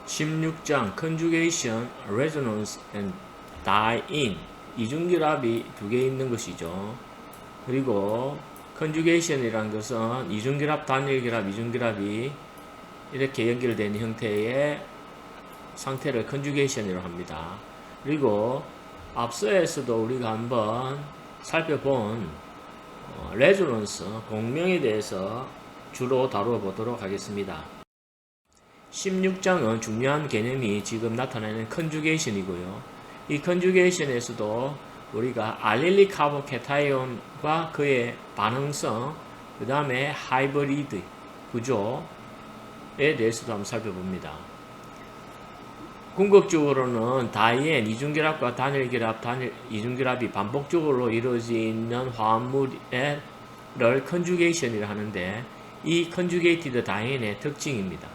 16장 Conjugation, Resonance and Die-in 이중결합이 두 개 있는 것이죠. 그리고 Conjugation이라는 것은 이중결합, 단일결합, 이중결합이 이렇게 연결되는 형태의 상태를 Conjugation이라고 합니다. 그리고 앞서에서도 우리가 한번 살펴본 Resonance, 공명에 대해서 주로 다루어 보도록 하겠습니다. 16장은 중요한 개념이 지금 나타나는 컨주게이션이고요. 이 컨주게이션에서도 우리가 알릴릭 카본 캐타이온과 그의 반응성, 그 다음에 하이브리드 구조에 대해서도 한번 살펴봅니다. 궁극적으로는 다이엔, 이중결합과 단일결합, 이중결합이 반복적으로 이루어지는 화합물을 컨주게이션이라 하는데, 이 컨주게이티드 다이엔의 특징입니다.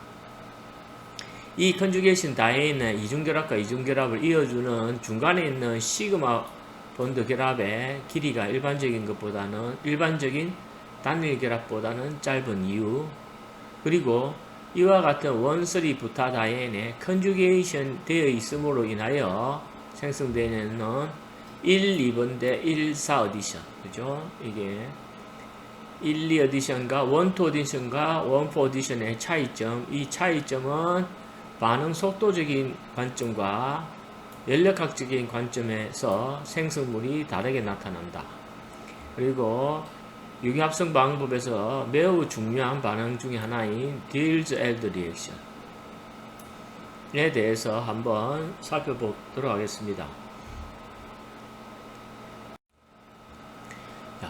이 컨주게이션 다이엔은 이중결합과 이중결합을 이어주는 중간에 있는 시그마 본드 결합의 길이가 일반적인 단일결합보다는 짧은 이유, 그리고 이와 같은 원쓰리 부타 다이엔에 컨주게이션 되어 있음으로 인하여 생성되는 1, 2번 대 1, 4 어디션, 그죠? 이게 1, 2 어디션과 1, 2 어디션과 1, 4 어디션의 차이점, 이 차이점은 반응 속도적인 관점과 연력학적인 관점에서 생성물이 다르게 나타난다. 그리고 유기합성 방법에서 매우 중요한 반응 중에 하나인 Diels-Alder 리액션에 대해서 한번 살펴보도록 하겠습니다.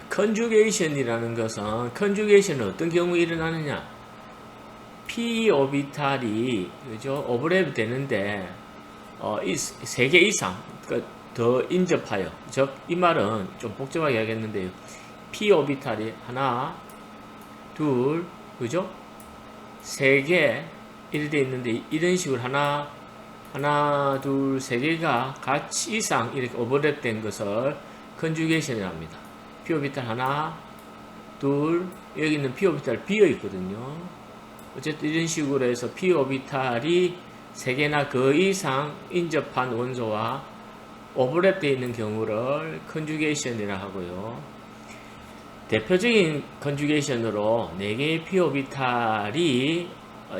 컨주게이션이라는 것은 컨주게이션은 어떤 경우에 일어나느냐? p 오비탈이 그죠? 오버랩 되는데 3개 이상 더 인접하여, 즉 이 말은 좀 복잡하게 하겠는데요. p 오비탈이 하나, 둘, 그죠? 3개 이렇게 되어 있는데 이런 식으로 하나, 둘, 3개가 같이 이상 이렇게 오버랩 된 것을 컨주게이션이라고 합니다. p 오비탈 하나, 둘, 여기 있는 p 오비탈 비어 있거든요. 어쨌든 이런 식으로 해서 p 오비탈이 3개나 그 이상 인접한 원소와 오버랩되어 있는 경우를 컨주게이션이라 하고요. 대표적인 컨주게이션으로 4개의 p 오비탈이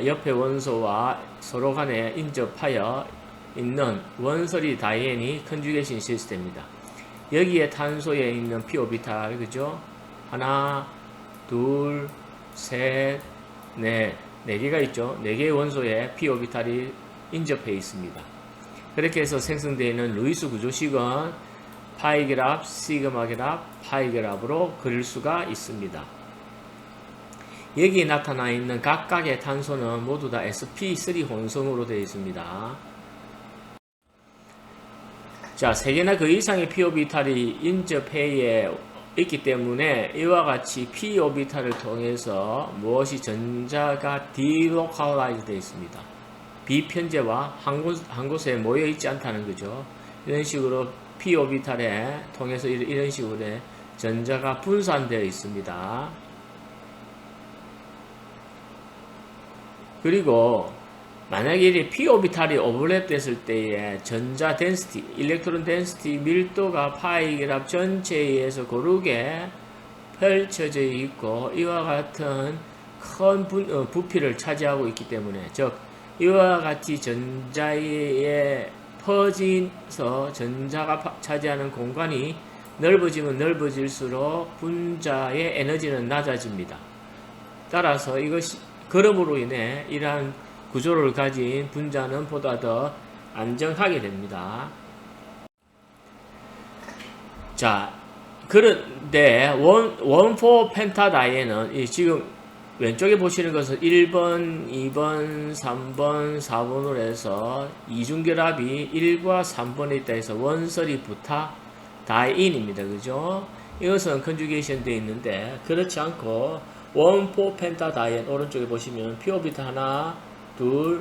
옆에 원소와 서로 간에 인접하여 있는 원서리 다이엔이 컨주게이션 시스템입니다. 여기에 탄소에 있는 p 오비탈, 그죠? 하나, 둘, 셋, 네, 4개가 있죠. 4개의 원소에 p 오비탈이 인접해 있습니다. 그렇게 해서 생성되는 루이스 구조식은 파이 결합, 시그마 결합, 파이 결합으로 그릴 수가 있습니다. 여기에 나타나 있는 각각의 탄소는 모두 다 sp3 혼성으로 되어 있습니다. 자, 3개나 그 이상의 p 오비탈이 인접해에 있기 때문에 이와 같이 p 오비탈을 통해서 무엇이 전자가 delocalized 되어 있습니다. 비편제와 한 곳에 모여 있지 않다는 거죠. 이런 식으로 p 오비탈에 통해서 이런 식으로 전자가 분산되어 있습니다. 그리고 만약에 이 p 오비탈이 오버랩 됐을 때의 전자 덴시티, 일렉트론 덴시티 밀도가 파이 결합 전체에 의해서 고르게 펼쳐져 있고 이와 같은 큰 부피를 차지하고 있기 때문에, 즉 이와 같이 전자에 퍼지면서 전자가 차지하는 공간이 넓어지면 넓어질수록 분자의 에너지는 낮아집니다. 따라서 이것이 그럼으로 인해 이러한 구조를 가진 분자는 보다 더 안정하게 됩니다. 자, 그런데 1,4펜타다이엔은 지금 왼쪽에 보시는 것은 1번, 2번, 3번, 4번으로 해서 이중결합이 1과 3번에 있다 해서 원서리 부타 다이인입니다. 그죠? 이것은 컨주게이션 되어 있는데, 그렇지 않고 1,4펜타다이엔 오른쪽에 보시면 p 오비탈 하나, 둘,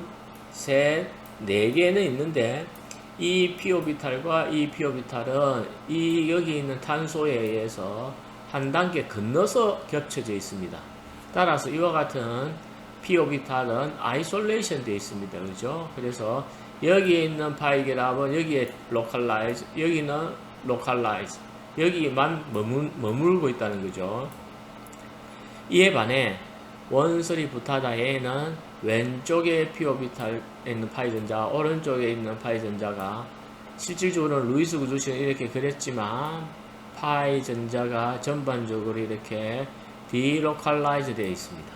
셋, 4개는 있는데 이 p 오비탈과 이 p 오비탈은 여기 있는 탄소에 의해서 한 단계 건너서 겹쳐져 있습니다. 따라서 이와 같은 p 오비탈은 아이솔레이션 되어 있습니다. 그죠? 그래서 여기에 있는 파이계랍은 여기에 로컬라이즈, 여기는 로컬라이즈, 여기만 머물고 있다는 거죠. 이에 반해 원설이 부타다에는 왼쪽에 p 오비탈에 있는 파이 전자, 오른쪽에 있는 파이 전자가 실질적으로는 루이스 구조식은 이렇게 그렸지만 파이 전자가 전반적으로 이렇게 디로컬라이즈 되어 있습니다.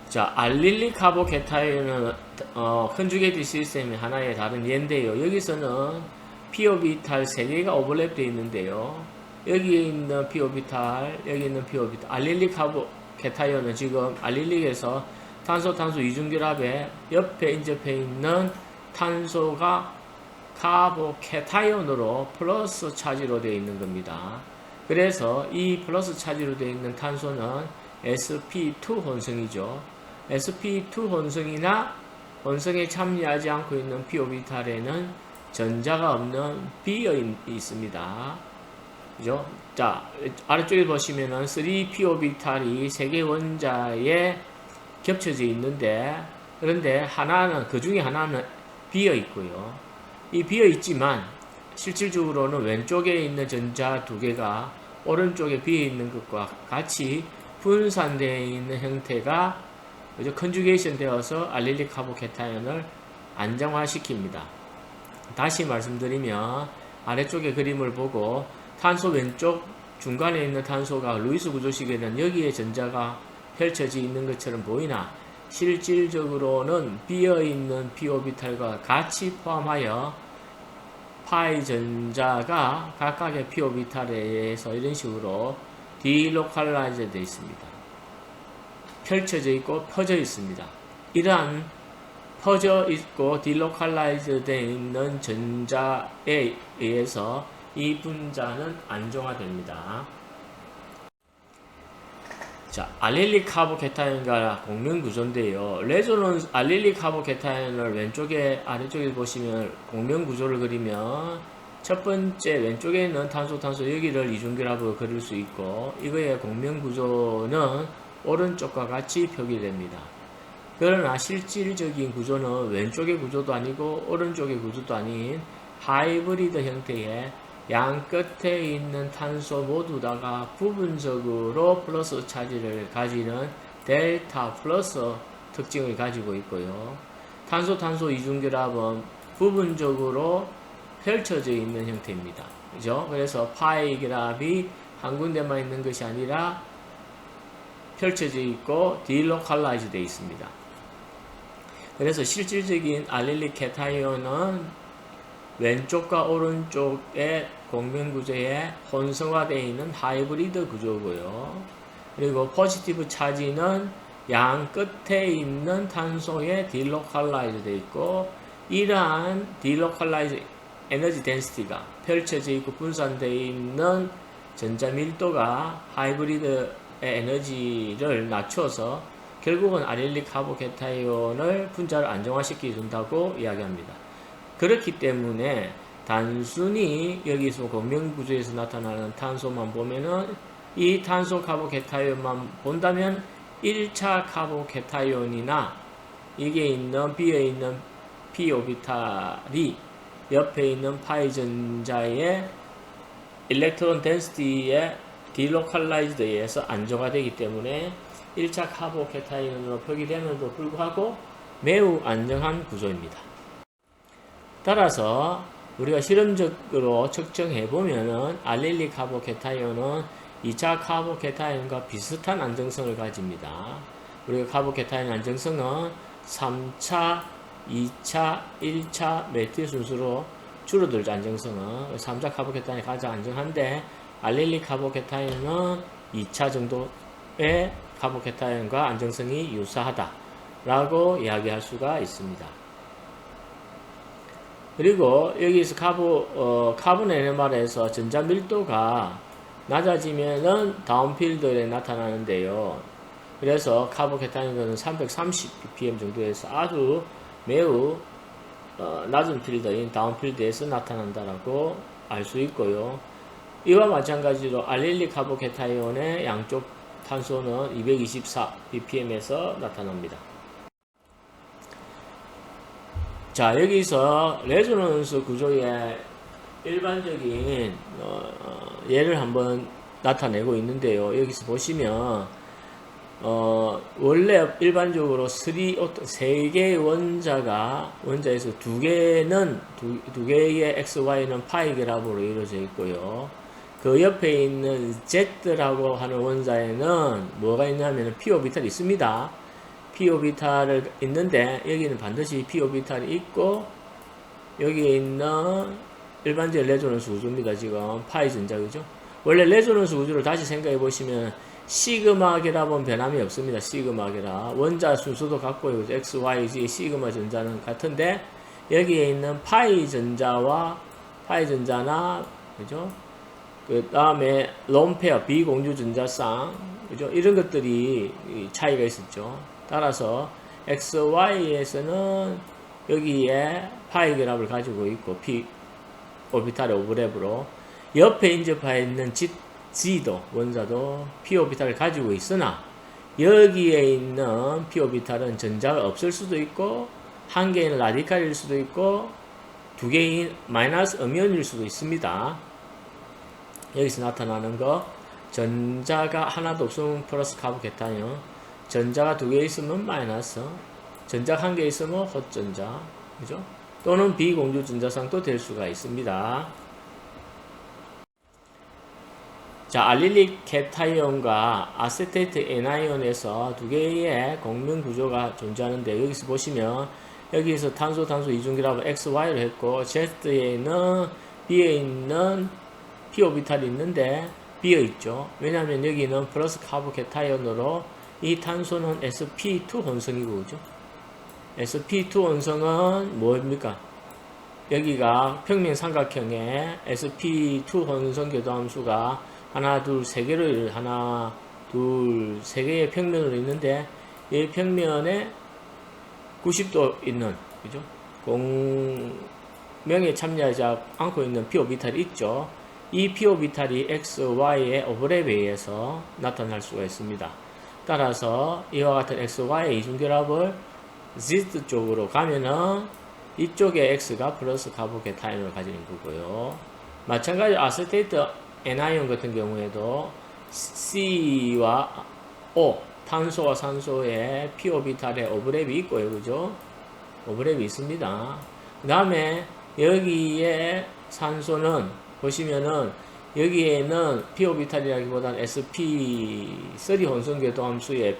자, 알릴리 카보케타이온은 컨주게이트 시스템의 하나의 다른 예인데요. 여기서는 p 오비탈 3개가 오버랩 되어 있는데요. 여기에 있는 p 오비탈, 여기 있는 p 오비탈, 알릴리 카보케타이온은 지금 알릴릭에서 탄소 이중결합에 옆에 인접해 있는 탄소가 카보케타이온으로 플러스 차지로 되어 있는 겁니다. 그래서 이 플러스 차지로 되어 있는 탄소는 sp2 혼성이죠. sp2 혼성이나 혼성에 참여하지 않고 있는 p 오비탈에는 전자가 없는 비어 있습니다. 그죠? 자, 아래쪽에 보시면은 3p 오비탈이 3개 원자에 겹쳐져 있는데, 그런데 그 중에 하나는 비어 있고요. 이 비어 있지만 실질적으로는 왼쪽에 있는 전자 2개가 오른쪽에 비어 있는 것과 같이 분산되어 있는 형태가 컨주게이션 되어서 알릴리 카보케타이온을 안정화시킵니다. 다시 말씀드리면 아래쪽의 그림을 보고 탄소 왼쪽 중간에 있는 탄소가 루이스 구조식에는 여기에 전자가 펼쳐져 있는 것처럼 보이나 실질적으로는 비어있는 p 오비탈과 같이 포함하여 파이 전자가 각각의 p 오비탈에 의해서 이런 식으로 디로컬라이즈 되어 있습니다. 펼쳐져 있고 퍼져 있습니다. 이러한 퍼져 있고 디로컬라이즈 되어 있는 전자에 의해서 이 분자는 안정화됩니다. 자, 알릴리 카보케타이온과 공명 구조인데요. 레조넌스 알릴리 카보케타이온을 왼쪽에 아래쪽에 보시면 공명 구조를 그리면 첫 번째 왼쪽에 있는 탄소 여기를 이중결합으로 그릴 수 있고, 이거의 공명 구조는 오른쪽과 같이 표기됩니다. 그러나 실질적인 구조는 왼쪽의 구조도 아니고 오른쪽의 구조도 아닌 하이브리드 형태의 양 끝에 있는 탄소 모두 다가 부분적으로 플러스 차지를 가지는 델타 플러스 특징을 가지고 있고요. 탄소 이중결합은 부분적으로 펼쳐져 있는 형태입니다. 그죠? 그래서 파이 결합이 한 군데만 있는 것이 아니라 펼쳐져 있고 디로컬라이즈 되어 있습니다. 그래서 실질적인 알릴리 케타이온은 왼쪽과 오른쪽의 공명 구조에 혼성화되어 있는 하이브리드 구조고요. 그리고 포지티브 차지는 양 끝에 있는 탄소에 디로컬라이즈 되어 있고, 이러한 디로컬라이즈 에너지 덴시티가 펼쳐져 있고 분산되어 있는 전자 밀도가 하이브리드의 에너지를 낮춰서 결국은 알릴리 카보케타이온을 분자를 안정화시켜 준다고 이야기합니다. 그렇기 때문에 단순히 여기서 공명 구조에서 나타나는 탄소만 보면은 이 탄소 카보케타이온만 본다면 1차 카보케타이온이나 이게 있는 비어 있는 p 오비탈이 옆에 있는 파이 전자의 일렉트론 덴시티의 디로컬라이즈에 의해서 안정화되기 때문에 1차 카보케타이온으로 표기됨에도 불구하고 매우 안정한 구조입니다. 따라서 우리가 실험적으로 측정해 보면은 알릴리 카보케타이온은 2차 카보케타이온과 비슷한 안정성을 가집니다. 우리가 카보케타이온 안정성은 3차, 2차, 1차 메틸 순수로 줄어들죠. 안정성은 3차 카보케타이온이 가장 안정한데 알릴리 카보케타이온은 2차 정도의 카보케타이온과 안정성이 유사하다 라고 이야기할 수가 있습니다. 그리고 여기서 카본 NMR에서 전자 밀도가 낮아지면은 다운필드에 나타나는데요. 그래서 카보케타이온은 330 ppm 정도에서 아주 매우 낮은 필드인 다운필드에서 나타난다라고 알 수 있고요. 이와 마찬가지로 알릴리 카보케타이온의 양쪽 탄소는 224 ppm에서 나타납니다. 자, 여기서 레조넌스 구조의 일반적인 예를 한번 나타내고 있는데요. 여기서 보시면 원래 일반적으로 세 개의 원자에서 두 개의 XY는 파이 그래프로 이루어져 있고요. 그 옆에 있는 Z라고 하는 원자에는 뭐가 있냐면 p 오비탈이 있습니다. p 오비탈을 있는데 여기는 반드시 p 오비탈이 있고 여기에 있는 일반적인 레조넌스 구조입니다. 지금 파이 전자 그죠? 원래 레조넌스 구조를 다시 생각해 보시면 시그마 결합은 변함이 없습니다. 시그마 결합 원자 순서도 같고요. X, Y, Z 시그마 전자는 같은데 여기에 있는 파이 전자나 그죠? 그 다음에 롬페어 비공유 전자쌍 그죠? 이런 것들이 차이가 있었죠. 따라서 XY에서는 여기에 파이 결합을 가지고 있고 p 오비탈의 오브랩으로 옆에 인접해 있는 Z도 원자도 p 오비탈을 가지고 있으나 여기에 있는 p 오비탈은 전자가 없을 수도 있고 한 개인 라디칼일 수도 있고 두 개인 마이너스 음이온일 수도 있습니다. 여기서 나타나는 거 전자가 하나도 없으면 플러스 카보케타이온, 전자가 두 개 있으면 마이너스, 전자가 한 개 있으면 헛전자, 그죠? 또는 비공유 전자쌍도 될 수가 있습니다. 자, 알릴릭 케타이온과 아세테이트 애나이온에서 두 개의 공명 구조가 존재하는데 여기서 보시면 여기서 탄소 이중결합을 XY로 했고 Z에는 B에 있는 p 오비탈이 있는데 비어 있죠. 왜냐하면 여기는 플러스 카보케타이온으로 이 탄소는 sp2 혼성이고 그죠? sp2 혼성은 뭐입니까? 여기가 평면 삼각형에 sp2 혼성 교도함수가 하나, 둘, 세 개의 평면으로 있는데 이 평면에 90도 있는 그죠? 공명에 참여하지 않고 있는 p 오비탈이 있죠. 이 p 오비탈이 x, y의 오버랩에 의해서 나타날 수가 있습니다. 따라서 이와 같은 x, y의 이중결합을 Z 쪽으로 가면은 이쪽에 x가 플러스 카보케타이온을 가지는 거고요. 마찬가지로 아세테이트 애나이온 같은 경우에도 C와 O, 탄소와 산소의 p 오비탈의 오버랩이 있고요. 그죠? 오버랩이 있습니다. 그 다음에 여기에 산소는 보시면은 여기에는 p 오비탈이라기보다는 sp3 혼성궤도 함수에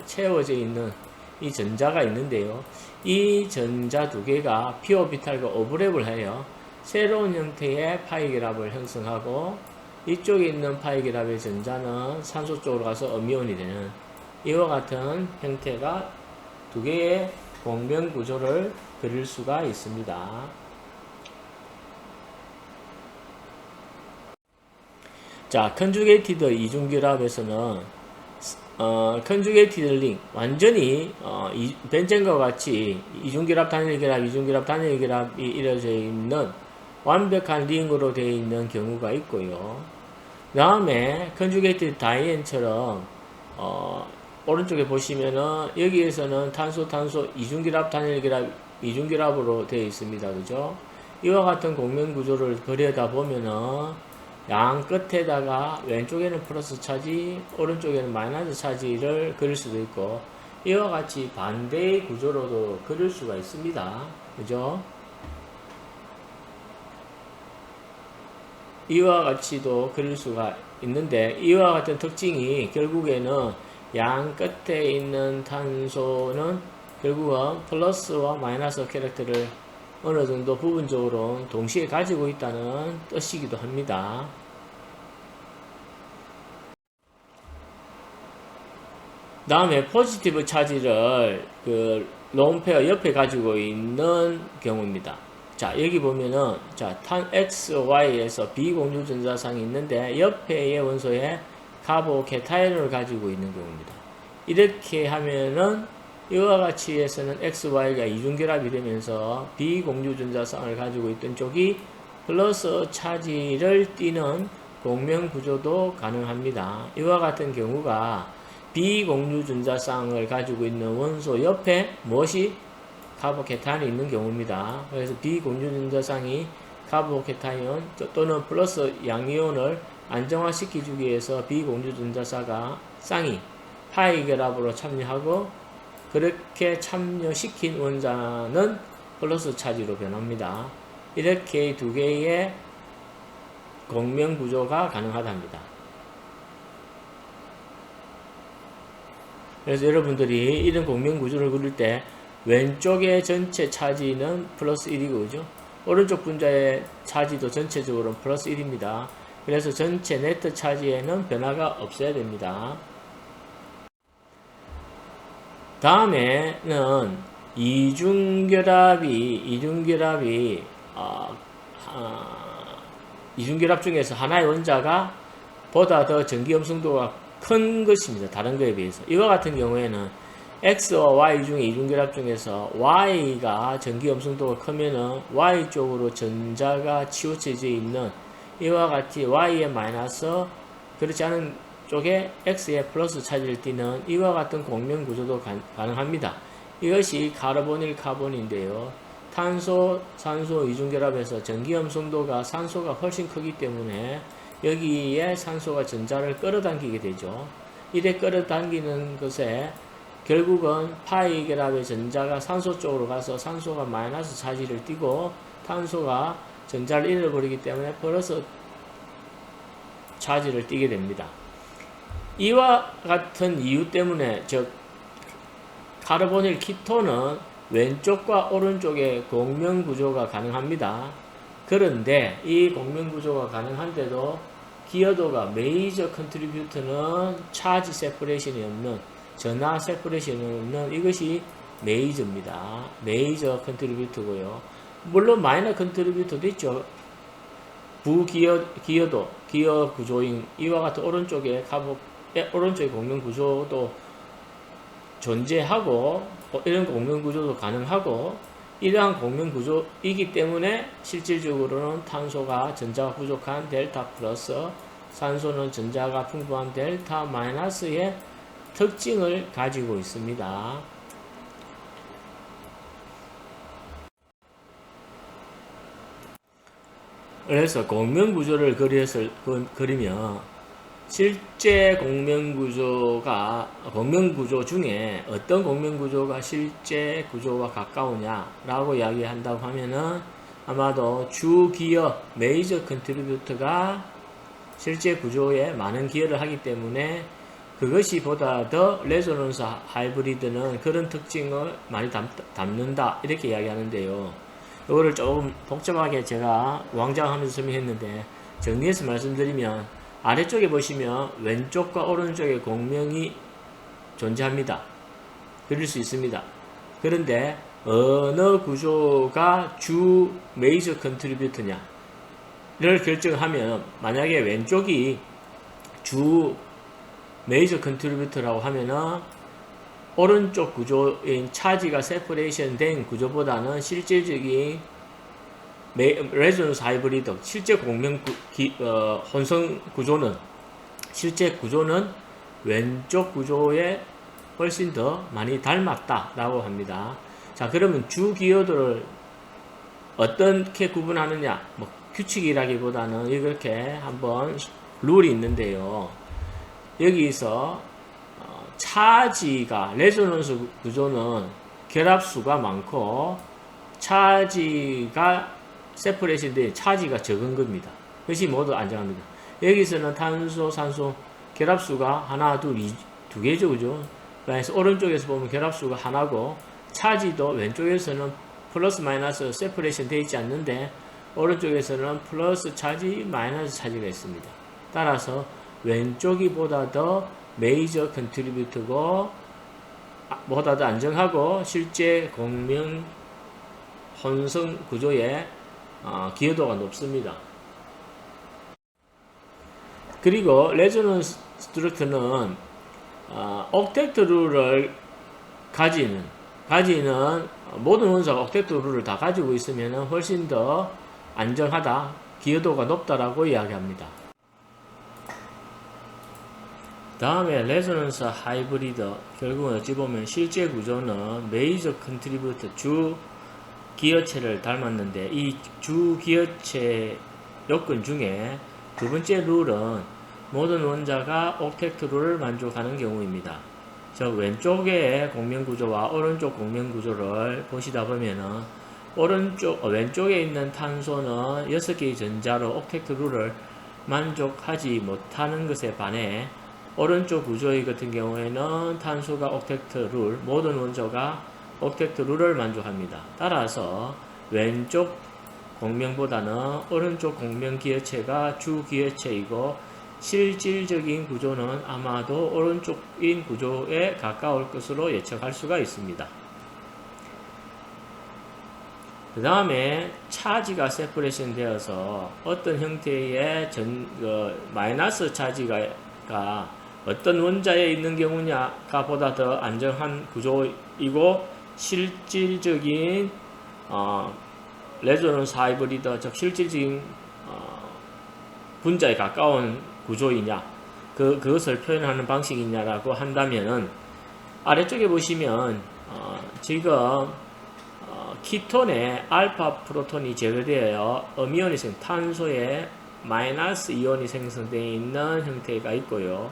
채워져 있는 이 전자가 있는데요. 이 전자 두 개가 p 오비탈과 오버랩을 해요. 새로운 형태의 파이 결합을 형성하고 이쪽에 있는 파이 결합의 전자는 산소 쪽으로 가서 음이온이 되는 이와 같은 형태가 두 개의 공명 구조를 그릴 수가 있습니다. 자, 컨주게이티드 이중결합에서는 컨주게이티드 링 완전히 벤젠과 같이 이중결합 단일결합이 이루어져 있는 완벽한 링으로 되어 있는 경우가 있고요. 그 다음에 컨주게이티드 다이엔처럼 오른쪽에 보시면은 여기에서는 탄소 이중결합으로 되어 있습니다. 그죠? 이와 같은 공명 구조를 그려다 보면은 양 끝에다가 왼쪽에는 플러스 차지, 오른쪽에는 마이너스 차지를 그릴 수도 있고 이와 같이 반대의 구조로도 그릴 수가 있습니다. 그죠? 이와 같이도 그릴 수가 있는데 이와 같은 특징이 결국에는 양 끝에 있는 탄소는 결국은 플러스와 마이너스 캐릭터를 어느 정도 부분적으로 동시에 가지고 있다는 뜻이기도 합니다. 다음에 포지티브 차지를 롬페어 옆에 가지고 있는 경우입니다. 자, 여기 보면은 탄 X, Y에서 비공유 전자상이 있는데 옆에의 원소에 카보케타이온을 가지고 있는 경우입니다. 이렇게 하면은 이와 같이 해서는 XY가 이중결합이 되면서 비공유 전자쌍을 가지고 있던 쪽이 플러스 차지를 띠는 공명 구조도 가능합니다. 이와 같은 경우가 비공유 전자쌍을 가지고 있는 원소 옆에 무엇이 카보케타인이 있는 경우입니다. 그래서 비공유 전자쌍이 카보케타이온 또는 플러스 양이온을 안정화시키기 위해서 비공유 전자쌍이 파이 결합으로 참여하고 그렇게 참여시킨 원자는 플러스 차지로 변합니다. 이렇게 두 개의 공명 구조가 가능하답니다. 그래서 여러분들이 이런 공명 구조를 그릴 때 왼쪽의 전체 차지는 플러스 1이고 그죠? 오른쪽 분자의 차지도 전체적으로 플러스 1입니다. 그래서 전체 네트 차지에는 변화가 없어야 됩니다. 다음에는 이중결합 중에서 하나의 원자가 보다 더 전기 염성도가 큰 것입니다. 다른 거에 비해서. 이와 같은 경우에는 X와 Y 중에 이중결합 중에서 Y가 전기 염성도가 크면은 Y 쪽으로 전자가 치우쳐져 있는 이와 같이 Y의 마이너스 그렇지 않은 쪽에 X의 플러스 차지를 띠는 이와 같은 공명 구조도 가능합니다. 이것이 카르보닐 카본인데요. 탄소, 산소 이중결합에서 전기 염성도가 산소가 훨씬 크기 때문에 여기에 산소가 전자를 끌어당기게 되죠. 이래 끌어당기는 것에 결국은 파이 결합의 전자가 산소 쪽으로 가서 산소가 마이너스 차지를 띠고 탄소가 전자를 잃어버리기 때문에 플러스 차지를 띠게 됩니다. 이와 같은 이유 때문에 즉 카르보닐 키톤은 왼쪽과 오른쪽의 공명 구조가 가능합니다. 그런데 이 공명 구조가 가능한데도 기여도가 메이저 컨트리뷰트는 차지 세퍼레이션이 없는 전하 세퍼레이션이 없는 이것이 메이저입니다. 메이저 컨트리뷰트고요. 물론 마이너 컨트리뷰트도 있죠. 부기여도 기여 구조인 이와 같은 오른쪽의 공명 구조도 존재하고 이런 공명 구조도 가능하고 이러한 공명 구조이기 때문에 실질적으로는 탄소가 전자가 부족한 델타 플러스 산소는 전자가 풍부한 델타 마이너스의 특징을 가지고 있습니다. 그래서 공명 구조를 그리면 실제 공명 구조 중에 어떤 공명 구조가 실제 구조와 가까우냐라고 이야기한다고 하면은 아마도 주 기여 메이저 컨트리뷰터가 실제 구조에 많은 기여를 하기 때문에 그것이 보다 더 레조넌스 하이브리드는 그런 특징을 많이 담는다 이렇게 이야기하는데요. 이거를 조금 복잡하게 제가 왕장하면서 설명했는데 정리해서 말씀드리면 아래쪽에 보시면 왼쪽과 오른쪽에 공명이 존재합니다. 그릴 수 있습니다. 그런데 어느 구조가 주 메이저 컨트리뷰터냐를 결정하면 만약에 왼쪽이 주 메이저 컨트리뷰터라고 하면은 오른쪽 구조인 차지가 세퍼레이션 된 구조보다는 실질적인 레조넌스 하이브리드 실제 공명 혼성 구조는 실제 구조는 왼쪽 구조에 훨씬 더 많이 닮았다라고 합니다. 자, 그러면 주 기여도를 어떻게 구분하느냐? 뭐 규칙이라기보다는 이렇게 한번 룰이 있는데요. 여기서 차지가 레조넌스 구조는 결합수가 많고 차지가 세퍼레이션인데 차지가 적은 겁니다. 그것이 모두 안정합니다. 여기서는 탄소, 산소 결합수가 하나, 둘, 두 개죠, 그죠? 그래서 오른쪽에서 보면 결합수가 하나고 차지도 왼쪽에서는 플러스 마이너스 세퍼레이션 되어 있지 않는데 오른쪽에서는 플러스 차지, 마이너스 차지가 있습니다. 따라서 왼쪽이 보다 더 메이저 컨트리뷰트고 보다 더 안정하고 실제 공명 혼성 구조에 기여도가 높습니다. 그리고 레조넌스 스트럭처는 옥텟트 룰을 가지는 모든 원소가 옥텟트 룰을 다 가지고 있으면 훨씬 더 안정하다, 기여도가 높다라고 이야기합니다. 다음에 레조넌스 하이브리드, 결국은 어찌 보면 실제 구조는 메이저 컨트리뷰터 주 기여체를 닮았는데, 이 주 기여체 요건 중에 두 번째 룰은 모든 원자가 옥텟트 룰을 만족하는 경우입니다. 저 왼쪽의 공명구조와 오른쪽 공명구조를 보시다 보면은 왼쪽에 있는 탄소는 6개의 전자로 옥텟트 룰을 만족하지 못하는 것에 반해 오른쪽 구조의 같은 경우에는 탄소가 옥텟트 룰, 모든 원소가 옥텟트 룰을 만족합니다. 따라서 왼쪽 공명보다는 오른쪽 공명 기여체가 주 기여체이고, 실질적인 구조는 아마도 오른쪽인 구조에 가까울 것으로 예측할 수가 있습니다. 그 다음에 차지가 세퍼레이션 되어서 어떤 형태의 마이너스 차지가 어떤 원자에 있는 경우냐가 보다 더 안정한 구조이고, 실질적인 레조넌스 하이브리드, 즉 실질적인 분자에 가까운 구조이냐, 그것을 표현하는 방식이냐라고 한다면은, 아래쪽에 보시면 지금 키톤에 알파 프로톤이 제거되어 음이온이 탄소에 마이너스 이온이 생성되어 있는 형태가 있고요.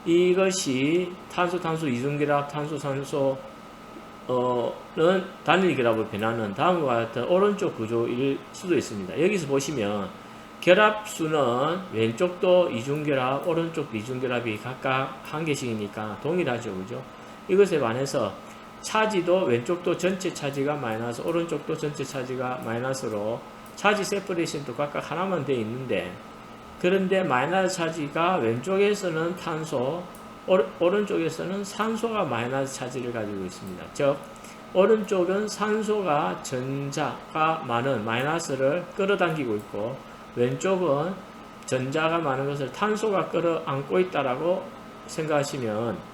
이것이 탄소 이중결합, 탄소는 단일 결합으로 변하는 다음과 같은 오른쪽 구조일 수도 있습니다. 여기서 보시면 결합수는 왼쪽도 이중결합, 오른쪽도 이중결합이 각각 한 개씩이니까 동일하죠, 그죠? 이것에 반해서 차지도 왼쪽도 전체 차지가 마이너스, 오른쪽도 전체 차지가 마이너스로 차지 세퍼레이션도 각각 하나만 되어 있는데, 그런데 마이너스 차지가 왼쪽에서는 탄소, 오른쪽에서는 산소가 마이너스 차지를 가지고 있습니다. 즉 오른쪽은 산소가 전자가 많은 마이너스를 끌어당기고 있고, 왼쪽은 전자가 많은 것을 탄소가 끌어안고 있다라고 생각하시면,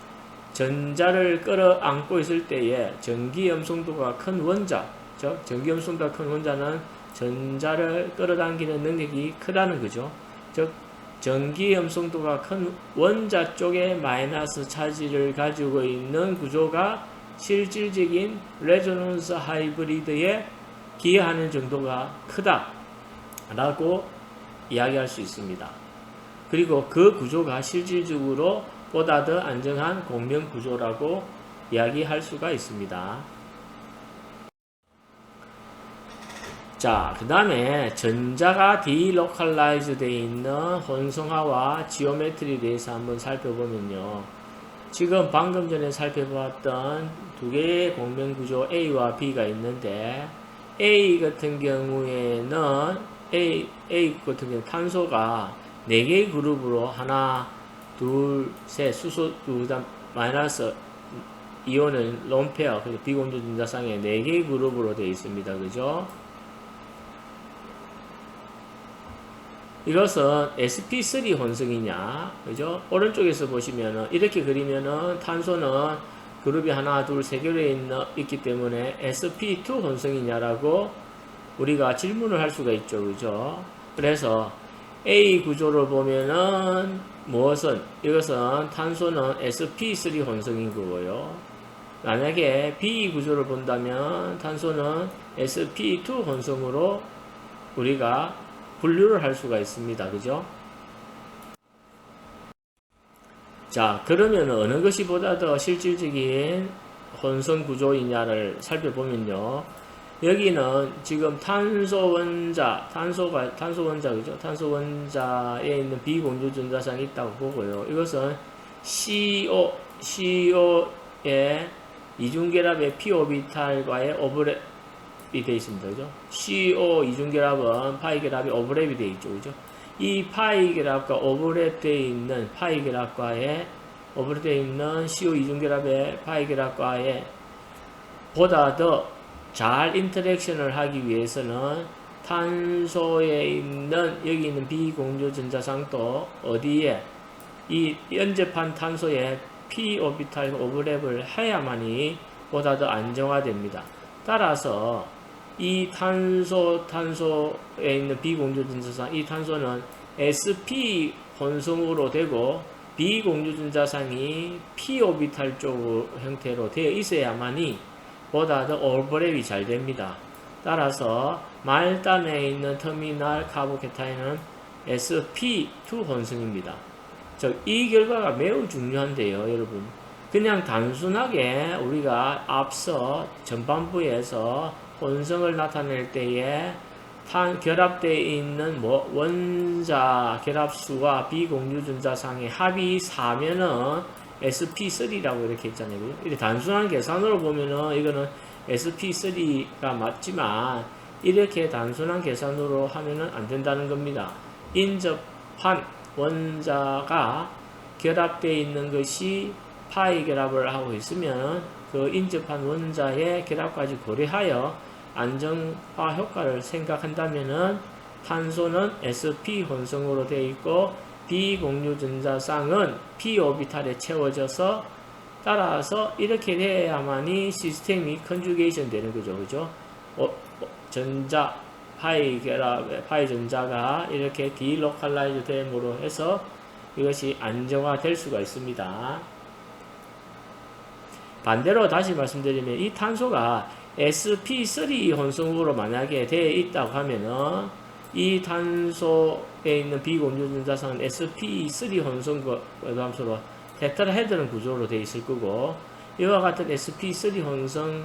전자를 끌어안고 있을 때에 전기 염성도가 큰 원자, 즉 전기 염성도가 큰 원자는 전자를 끌어당기는 능력이 크다는 거죠. 즉 전기 염성도가 큰 원자 쪽에 마이너스 차지를 가지고 있는 구조가 실질적인 레조넌스 하이브리드에 기여하는 정도가 크다라고 이야기할 수 있습니다. 그리고 그 구조가 실질적으로 보다 더 안정한 공명 구조라고 이야기할 수가 있습니다. 자, 그 다음에 전자가 디로컬라이즈 되어 있는 혼성화와 지오메트리에 대해서 한번 살펴보면요. 지금 방금 전에 살펴보았던 두 개의 공명 구조 A와 B가 있는데, A 같은 경우에는 탄소가 4개의 그룹으로 하나, 둘, 셋, 수소, 마이너스 이온은 론페어, 비공조 전자쌍의 4개의 그룹으로 되어 있습니다. 그죠? 이것은 sp3 혼성이냐, 그죠? 오른쪽에서 보시면은, 이렇게 그리면은 탄소는 그룹이 하나, 둘, 세 개로 있기 때문에 sp2 혼성이냐라고 우리가 질문을 할 수가 있죠. 그죠? 그래서 A 구조를 보면은 이것은 탄소는 sp3 혼성인 거고요. 만약에 B 구조를 본다면 탄소는 sp2 혼성으로 우리가 분류를 할 수가 있습니다. 그죠? 자, 그러면 어느 것이 보다 더 실질적인 혼성 구조이냐를 살펴보면요. 여기는 지금 탄소 원자, 그죠? 탄소 원자에 있는 비공조 전자쌍이 있다고 보고요. 이것은 CO의 이중결합의 p 오비탈과의 오버랩이 되어 있습니다. 그죠? CO 이중결합은 파이 결합이 오버랩이 되어 있죠. 그죠? 이 파이 결합과 오버랩 되어 있는 CO 이중결합의 파이 결합과의 보다 더 잘 인터랙션을 하기 위해서는 탄소에 있는 여기 있는 비공조 전자쌍도 어디에 이 연접한 탄소에 p 오비탈 오버랩을 해야만이 보다 더 안정화됩니다. 따라서 이 탄소에 있는 비공유전자상, 이 탄소는 sp 혼성으로 되고 비공유전자상이 p 오비탈 쪽 형태로 되어 있어야만이 보다 더 오버랩이 잘 됩니다. 따라서 말단에 있는 터미널 카보케타인은 sp2 혼성입니다. 즉, 이 결과가 매우 중요한데요, 여러분. 그냥 단순하게 우리가 앞서 전반부에서 혼성을 나타낼 때에 결합되어 있는 원자 결합수와 비공유전자상의 합이 4면은 sp3라고 이렇게 했잖아요. 이렇게 단순한 계산으로 보면은 이거는 sp3가 맞지만 이렇게 단순한 계산으로 하면은 안 된다는 겁니다. 인접한 원자가 결합되어 있는 것이 파이 결합을 하고 있으면 그 인접한 원자의 결합까지 고려하여 안정화 효과를 생각한다면은 탄소는 sp 혼성으로 되어 있고 비공유전자쌍은 p 오비탈에 채워져서 따라서 이렇게 돼야만이 시스템이 컨주게이션 되는 거죠. 그죠? 전자 파이 전자가 이렇게 디로컬라이즈 됨으로 해서 이것이 안정화될 수가 있습니다. 반대로 다시 말씀드리면 이 탄소가 sp3 혼성으로 만약에 되어 있다고 하면은 이 탄소에 있는 비공유전자상은 sp3 혼성 함수로 테트라헤드론 구조로 되어 있을 거고, 이와 같은 sp3 혼성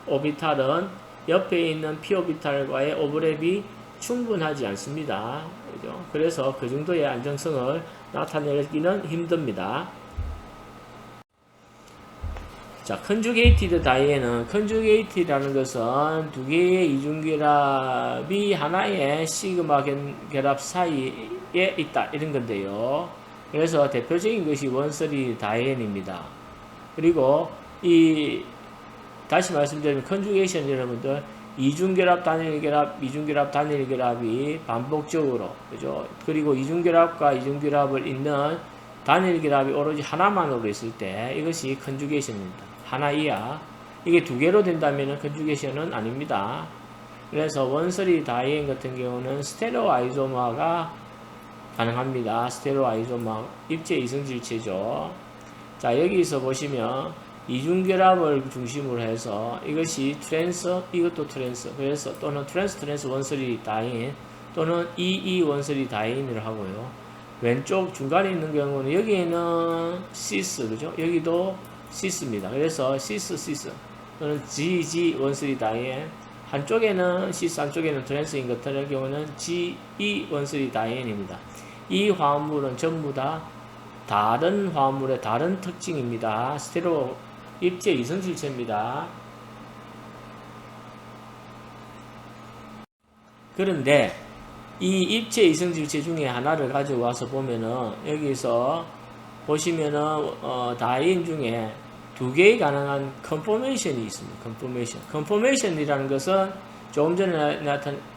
오비탈은 옆에 있는 p 오비탈과의 오버랩이 충분하지 않습니다. 그죠? 그래서 그 정도의 안정성을 나타내기는 힘듭니다. 자, 컨주게이티드 다이에는, 컨주게이티라는 것은 두 개의 이중결합이 하나의 시그마 결합 사이에 있다, 이런 건데요. 그래서 대표적인 것이 원서리 다이엔입니다. 그리고 다시 말씀드리면 컨주게이션 여러분들, 이중결합, 단일결합, 이중결합, 단일결합이 반복적으로, 그죠? 그리고 이중결합과 이중결합을 잇는 단일결합이 오로지 하나만으로 있을 때 이것이 컨주게이션입니다. 하나 이하. 이게 두 개로 된다면 컨주게이션은 아닙니다. 그래서 원서리 다이엔 같은 경우는 스테레오 아이소마가 가능합니다. 스테레오 아이소마 입체 이성질체죠. 자, 여기서 보시면 이중결합을 중심으로 해서 이것이 트랜스, 이것도 트랜스, 그래서 또는 트랜스 원서리 다이엔 또는 원서리 다이엔을 하고요. 왼쪽 중간에 있는 경우는 여기에는 시스, 그죠? 여기도 시스입니다. 그래서 시스 또는 GG 원서리 다이엔, 한쪽에는 시스, 한쪽에는 트랜스인 것들의 경우는 GE 원서리 다이엔입니다. 이 화합물은 전부 다 다른 화합물의 다른 특징입니다. 스테레오 입체 이성질체입니다. 그런데 이 입체 이성질체 중에 하나를 가져와서 보면은 여기서 보시면은 다이인 중에 두 개의 가능한 컨포메이션이 있습니다. 컨포메이션이라는 것은 조금 전에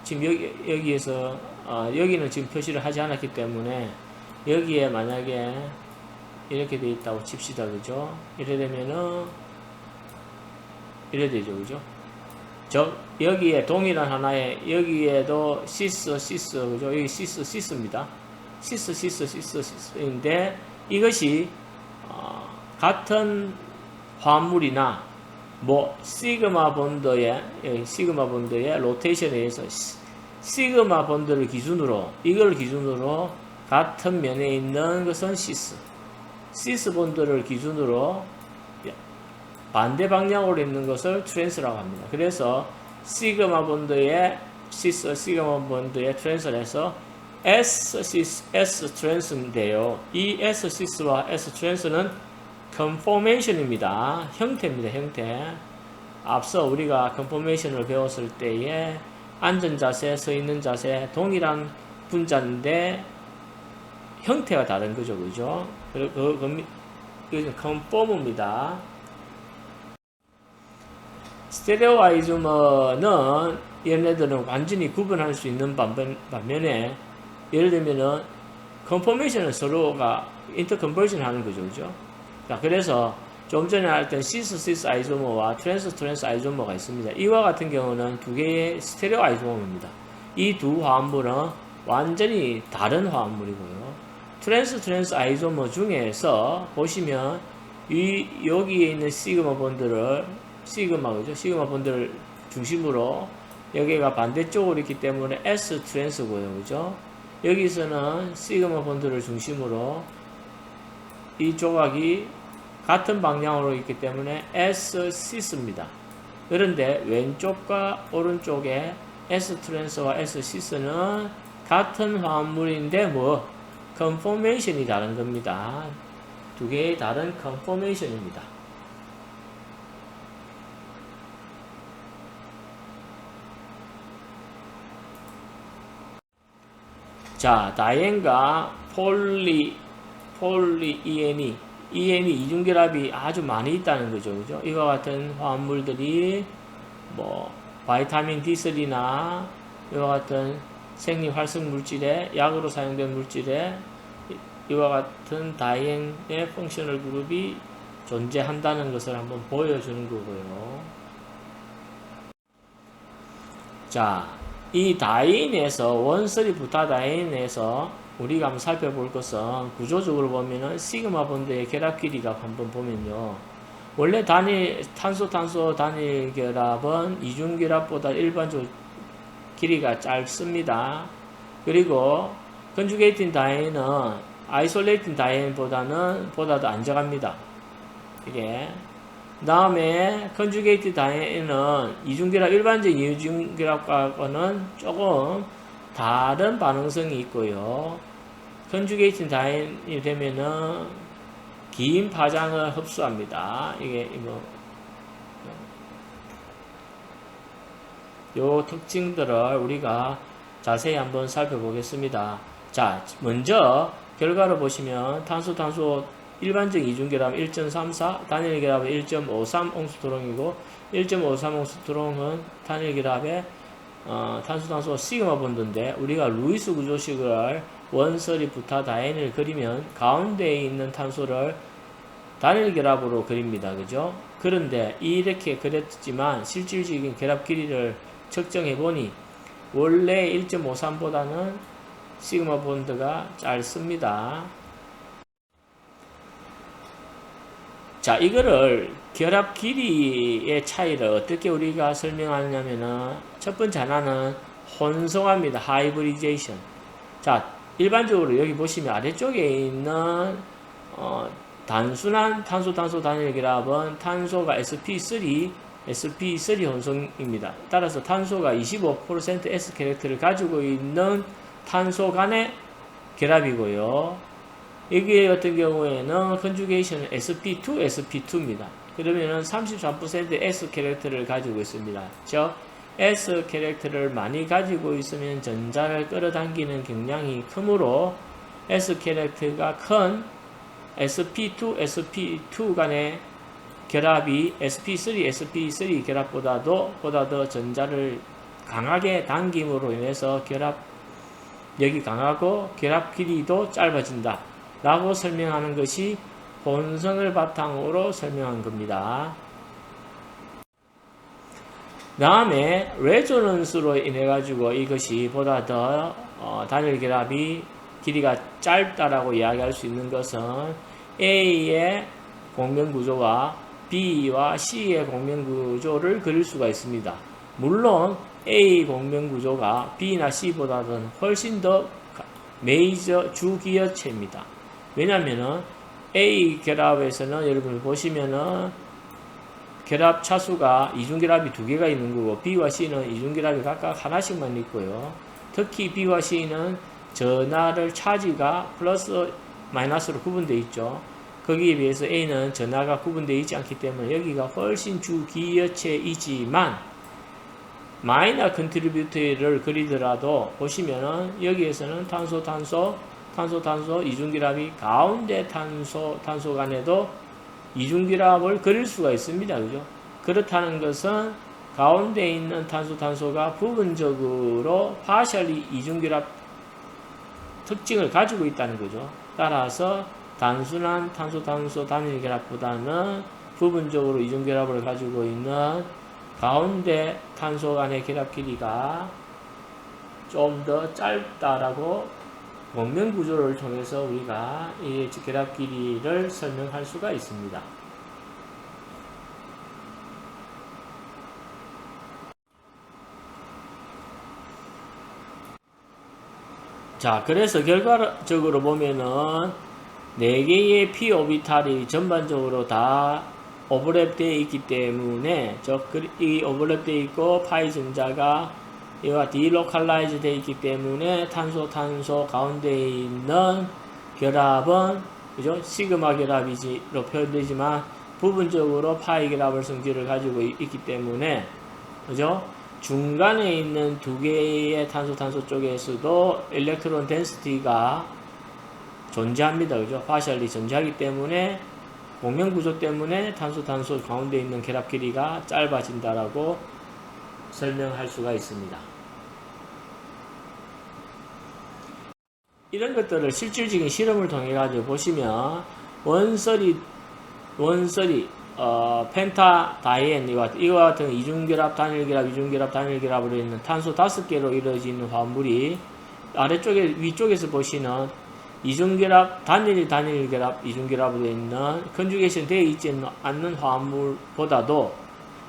지금 여기에서 여기는 지금 표시를 하지 않았기 때문에 여기에 만약에 이렇게 돼 있다고 칩시다. 그죠? 이래 되면은 이래 되죠. 그죠? 여기에 동일한 하나에 여기에도 시스 그죠? 여기 시스입니다. 시스인데 이것이 같은 화합물이나 시그마 본드의 로테이션에 의해서 시그마 본드를 기준으로 이걸 기준으로 같은 면에 있는 것은 시스 본드를 기준으로 반대 방향으로 있는 것을 트랜스라고 합니다. 그래서 시그마 본드의 시그마 본드의 트랜스를 해서 S 트랜스인데요. 이 S 시스와 S 트랜스는 컨포메이션입니다. 형태입니다. 형태. 앞서 우리가 컨포메이션을 배웠을 때에 앉은 자세, 서 있는 자세 동일한 분자인데 형태가 다른 거죠. 그죠? 그것은 컨포머입니다. 스테레오 아이소머는 얘네들은 완전히 구분할 수 있는 반면에 예를 들면은 컨포메이션은 서로가 인터컨버전 하는 거죠. 그죠? 자, 그래서 좀 전에 했던 시스 아이소머와 트랜스 아이소머가 있습니다. 이와 같은 경우는 두 개의 스테레오 아이소머입니다. 이 두 화합물은 완전히 다른 화합물이고요. 트랜스 아이소머 중에서 보시면 여기에 있는 시그마 본드를 그죠? 시그마 본드를 중심으로 여기가 반대쪽으로 있기 때문에 S 트랜스고요. 그죠? 여기서는 시그마 본드를 중심으로 이 조각이 같은 방향으로 있기 때문에 S 시스입니다. 그런데 왼쪽과 오른쪽에 S 트랜스와 S 시스는 같은 화합물인데 컨포메이션이 다른 겁니다. 두 개의 다른 컨포메이션입니다. 자, 다이앤과 EN이 이중결합이 아주 많이 있다는 거죠. 그죠? 이와 같은 화합물들이 바이타민 D3나 이와 같은 생리 활성 물질에 약으로 사용된 물질에 이와 같은 다이앤의 펑셔널 그룹이 존재한다는 것을 한번 보여주는 거고요. 자, 이 다이앤에서 원소리 부타다이앤에서 우리가 한번 살펴볼 것은 구조적으로 보면은 시그마 본드의 결합 길이가 한번 보면요. 원래 탄소 단일 결합은 이중 결합보다 일반적으로 길이가 짧습니다. 그리고 컨주게이팅 다이앤은 아이솔레이팅 다이앤보다도 안정합니다. 이게 다음에 컨주게이팅 다이앤은 일반적인 이중결합과는 조금 다른 반응성이 있고요. 컨주게이팅 다이앤이 되면은 긴 파장을 흡수합니다. 이게 요 특징들을 우리가 자세히 한번 살펴보겠습니다. 자, 먼저 결과를 보시면 탄소 일반적 이중결합 1.34, 단일결합은 1.53 옹수토롱이고 1.53 옹수토롱은 단일결합의 탄소 시그마 본드인데 우리가 루이스 구조식을 원소리 부타다이앤을 그리면 가운데에 있는 탄소를 단일결합으로 그립니다. 그죠? 그런데 이렇게 그렸지만 실질적인 결합 길이를 측정해 보니 원래 1.53보다는 시그마 본드가 짧습니다. 자, 이거를 결합 길이의 차이를 어떻게 우리가 설명하냐면은 첫 번째 하나는 혼성화입니다. 하이브리제이션. 자, 일반적으로 여기 보시면 아래쪽에 있는 단순한 탄소 단일 결합은 탄소가 sp3 혼성입니다. 따라서 탄소가 25% S 캐릭터를 가지고 있는 탄소 간의 결합이고요. 여기 같은 경우에는 컨주게이션은 sp2입니다. 그러면은 33% S 캐릭터를 가지고 있습니다. 즉 S 캐릭터를 많이 가지고 있으면 전자를 끌어당기는 경향이 크므로 S 캐릭터가 큰 sp2 간의 결합이 sp3 결합보다도 더 전자를 강하게 당김으로 인해서 결합력이 강하고 결합 길이도 짧아진다 라고 설명하는 것이 본성을 바탕으로 설명한 겁니다. 다음에 레조넌스로 인해 가지고 이것이 보다 더 단일 결합이 길이가 짧다라고 이야기할 수 있는 것은 A의 공면 구조와 B와 C의 공면 구조를 그릴 수가 있습니다. 물론 A 공면 구조가 B나 C보다는 훨씬 더 메이저 주기여체입니다. 왜냐면은 A 결합에서는 여러분 보시면은 결합 차수가 이중결합이 두 개가 있는 거고 B와 C는 이중결합이 각각 하나씩만 있고요. 특히 B와 C는 전하를 차지가 플러스 마이너스로 구분되어 있죠. 거기에 비해서 A는 전하가 구분되어 있지 않기 때문에 여기가 훨씬 주기여체이지만 마이너 컨트리뷰터를 그리더라도 보시면은 여기에서는 탄소 이중결합이 가운데 탄소 간에도 이중결합을 그릴 수가 있습니다. 그죠? 그렇다는 것은 가운데 있는 탄소가 부분적으로 파셜리 이중결합 특징을 가지고 있다는 거죠. 따라서 단순한 탄소 단일결합보다는 부분적으로 이중결합을 가지고 있는 가운데 탄소 간의 결합 길이가 좀 더 짧다라고 원면 구조를 통해서 우리가 이 결합 길이를 설명할 수가 있습니다. 자, 그래서 결과적으로 보면은 4개의 p 오비탈이 전반적으로 다 오버랩 되어 있기 때문에 이 오버랩 되어 있고 파이 전자가 이와 디로칼라이즈 되어 있기 때문에 탄소 가운데에 있는 결합은 그죠? 시그마 결합이지로 표현되지만 부분적으로 파이 결합을 성질을 가지고 있기 때문에 그죠? 중간에 있는 2개의 탄소 쪽에서도 일렉트론 덴시티가 존재합니다. 그죠? 파셜리 존재하기 때문에 공명 구조 때문에 탄소 가운데 있는 결합 길이가 짧아진다라고 설명할 수가 있습니다. 이런 것들을 실질적인 실험을 통해 가지고 보시면 원설이 펜타 다이엔 이와 같은 이중결합 단일결합으로 있는 탄소 5개로 이루어지는 화합물이 위쪽에서 보시는 이중결합 단일결합 이중결합으로 있는 컨주게이션 되어 있지 않는 화합물보다도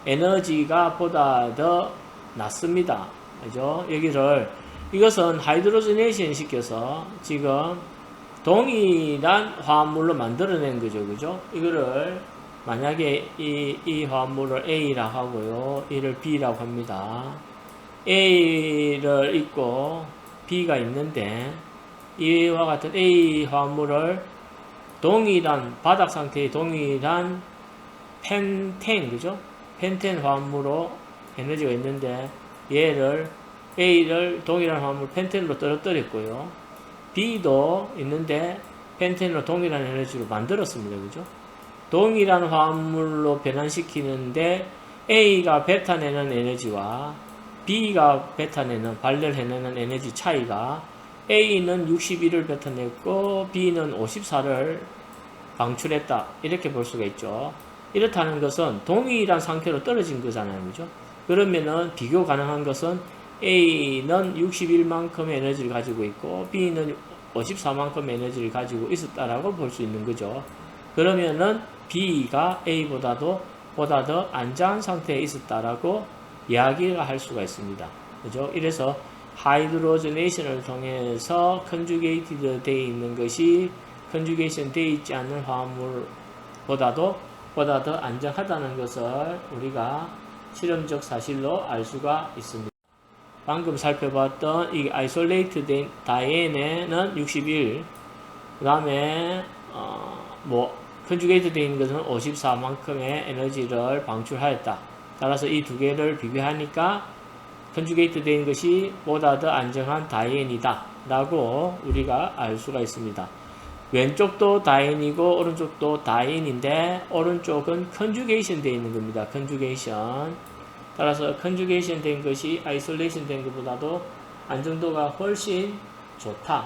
에너지가 보다 더 낮습니다. 그죠? 이것은 하이드로지네이션 시켜서 지금 동일한 화합물로 만들어낸 거죠. 그죠? 이거를 만약에 이 화합물을 A라고 하고요. 이를 B라고 합니다. A를 있고 B가 있는데 이와 같은 A 화합물을 동일한 바닥 상태의 동일한 펜텐 그죠? 펜텐 화합물로 에너지가 있는데 얘를 A를 동일한 화합물 펜텐으로 떨어뜨렸고요. B도 있는데 펜텐으로 동일한 에너지로 만들었습니다. 그죠? 동일한 화합물로 변환시키는데 A가 뱉어내는 에너지와 B가 발열해내는 에너지 차이가 A는 61을 뱉어냈고 B는 54를 방출했다. 이렇게 볼 수가 있죠. 이렇다는 것은 동일한 상태로 떨어진 거잖아요. 그죠? 그러면은 비교 가능한 것은 A는 61만큼의 에너지를 가지고 있고 B는 54만큼의 에너지를 가지고 있었다라고 볼 수 있는 거죠. 그러면은 B가 A보다 더 안전한 상태에 있었다라고 이야기를 할 수가 있습니다. 그죠? 이래서 하이드로지네이션을 통해서 컨주게이티드 되어 있는 것이 컨주게이션 되어 있지 않는 화합물보다 더 안전하다는 것을 우리가 실험적 사실로 알 수가 있습니다. 방금 살펴봤던 이 아이솔레이트 다이엔에는 61, 그 다음에 컨주게이트 되어 있는 것은 54만큼의 에너지를 방출하였다. 따라서 이 두 개를 비교하니까 컨주게이트 되어 있는 것이 보다 더 안정한 다이엔이다 라고 우리가 알 수가 있습니다. 왼쪽도 다이엔이고 오른쪽도 다이엔인데 오른쪽은 컨주게이션 되어 있는 겁니다. 컨주게이션. 따라서 컨주게이션 된 것이 아이솔레이션 된 것보다도 안정도가 훨씬 좋다.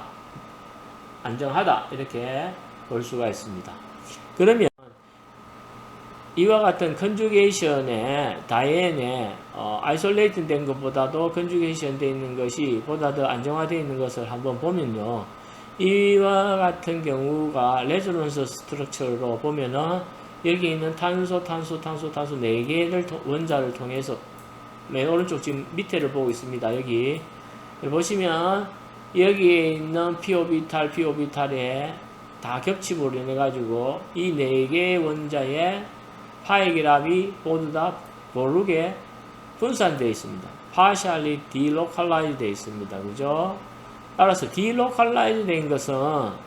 안정하다. 이렇게 볼 수가 있습니다. 그러면 이와 같은 컨주게이션의 다이엔에 아이솔레이션 된 것보다도 컨주게이션 되어 있는 것이 보다 더 안정화되어 있는 것을 한번 보면요. 이와 같은 경우가 레조넌스 스트럭처로 보면은 여기 있는 탄소 4개를 원자를 통해서 맨 오른쪽 지금 밑에를 보고 있습니다. 여기 보시면 여기에 있는 p-오비탈에 다 겹침으로 인해 가지고 이 4개의 원자의 파이 결합이 모두 다 모르게 분산되어 있습니다. partially delocalized 되어 있습니다. 그죠? 따라서 delocalized 된 것은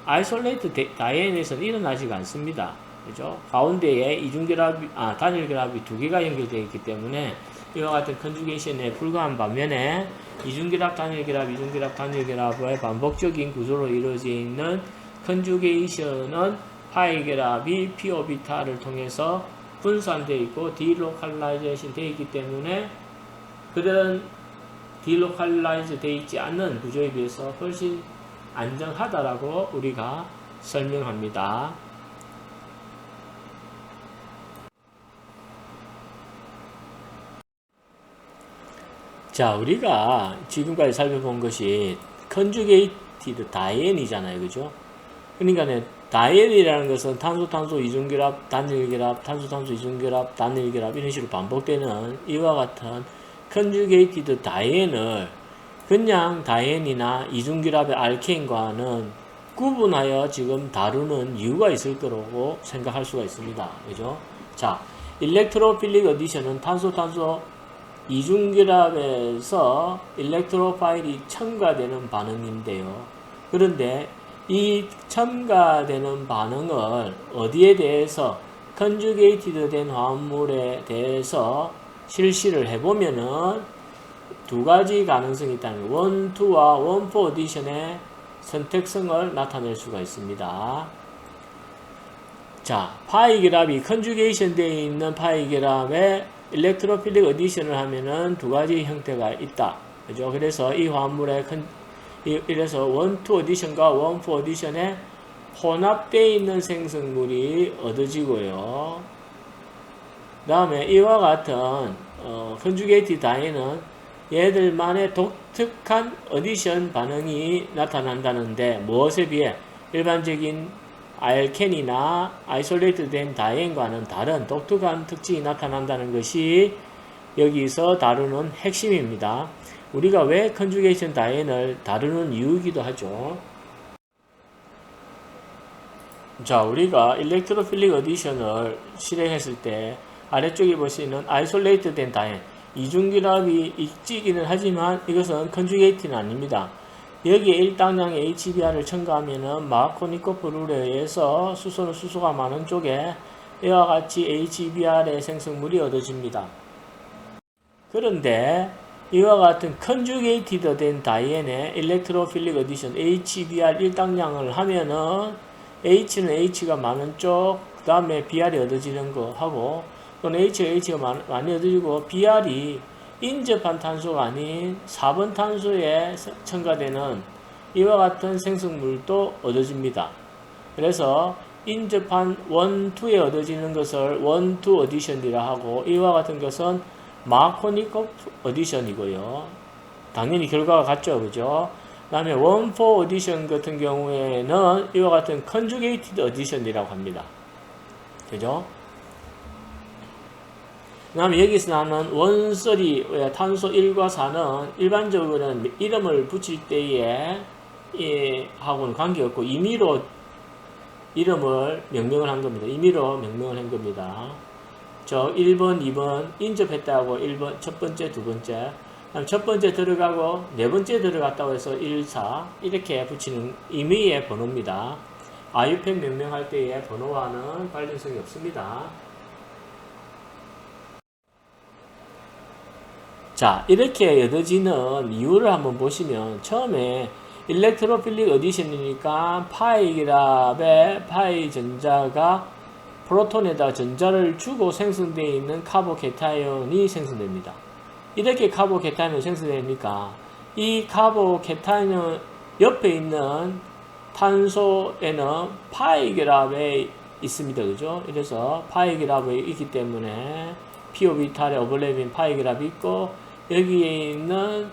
isolated 다이엔에서는 일어나지가 않습니다. 그죠? 가운데에 단일결합이 2개가 연결되어 있기 때문에 이와 같은 컨주게이션에 불과한 반면에 이중결합, 단일결합의 반복적인 구조로 이루어져 있는 컨주게이션은 파이 결합이 p 오비탈을 통해서 분산되어 있고 디로칼라이제이션 되어 있기 때문에 그들은 디로칼라이즈 되어 있지 않는 구조에 비해서 훨씬 안정하다라고 우리가 설명합니다. 자, 우리가 지금까지 살펴본 것이 컨주게이티드 다이엔이잖아요. 그죠? 그러니까 다이엔이라는 것은 탄소-탄소 이중결합, 단일결합, 탄소-탄소 이중결합, 단일결합 이런 식으로 반복되는 이와 같은 컨주게이티드 다이엔을 그냥 다이엔이나 이중결합의 알케인과는 구분하여 지금 다루는 이유가 있을 거라고 생각할 수가 있습니다. 그죠? 자, 일렉트로필릭 어디션은 탄소-탄소 이중결합에서 일렉트로파일이 첨가되는 반응인데요. 그런데 이 첨가되는 반응을 어디에 대해서 컨주게이티드 된 화합물에 대해서 실시를 해보면은 두 가지 가능성이 있다는 원, 투와 원, 포 어디션의 선택성을 나타낼 수가 있습니다. 자, 파이 결합이 컨주게이션 되어 있는 파이 결합에 일렉트로필릭 어디션을 하면은 두 가지 형태가 있다. 그죠? 그래서 이 화합물의 이래서 원, 투 어디션과 원, 포 어디션에 혼합되어 있는 생성물이 얻어지고요. 그 다음에 이와 같은 컨주게이티드 다이는 얘들만의 독특한 어디션 반응이 나타난다는데 무엇에 비해 일반적인 알켄이나 아이솔레이트 된 다이엔과는 다른 독특한 특징이 나타난다는 것이 여기서 다루는 핵심입니다. 우리가 왜 컨주게이션 다이엔을 다루는 이유이기도 하죠. 자, 우리가 일렉트로필릭 어디션을 실행했을 때 아래쪽에 보시는 아이솔레이트 된 다이엔 이중결합이 있기는 하지만 이것은 컨주게이트는 아닙니다. 여기에 일당량의 HBr을 첨가하면은 마르코니코프 룰에 의해서 수소는 수소가 많은 쪽에 이와 같이 HBr의 생성물이 얻어집니다. 그런데 이와 같은 컨주게이티드 된 다이엔의 일렉트로필릭 어디션 HBr 일당량을 하면은 H는 H가 많은 쪽, 그 다음에 Br이 얻어지는 거 하고, 또는 H가 많이 얻어지고, Br이 인접한 탄소가 아닌 4번 탄소에 첨가되는 이와 같은 생성물도 얻어집니다. 그래서 인접한 1, 2에 얻어지는 것을 1, 2 어디션이라 하고, 이와 같은 것은 마르코니코프 어디션이고요. 당연히 결과가 같죠. 그죠? 그 다음에 1, 4 어디션 같은 경우에는 이와 같은 컨주게이티드 어디션이라고 합니다. 그죠? 그 다음에 여기서 나오는 원소리, 탄소 1과 4는 일반적으로는 이름을 붙일 때에 하고는 관계없고 임의로 이름을 명명을 한 겁니다. 임의로 명명을 한 겁니다. 저 1번, 2번 인접했다고 1번, 첫 번째, 두 번째, 그다음 첫 번째 들어가고 네 번째 들어갔다고 해서 1, 4 이렇게 붙이는 임의의 번호입니다. 아유팩 명명할 때의 번호와는 관련성이 없습니다. 자, 이렇게 얻어지는 이유를 한번 보시면 처음에 일렉트로필릭 어디션이니까 파이 결합의 파이 전자가 프로톤에다 전자를 주고 생성되어 있는 카보케타이온이 생성됩니다. 이렇게 카보케타이온이 생성되니까 이 카보케타이온 옆에 있는 탄소에는 파이 결합에 있습니다. 그죠? 이래서 파이 결합에 있기 때문에 p 오비탈에 오버랩인 파이 결합이 있고 여기에 있는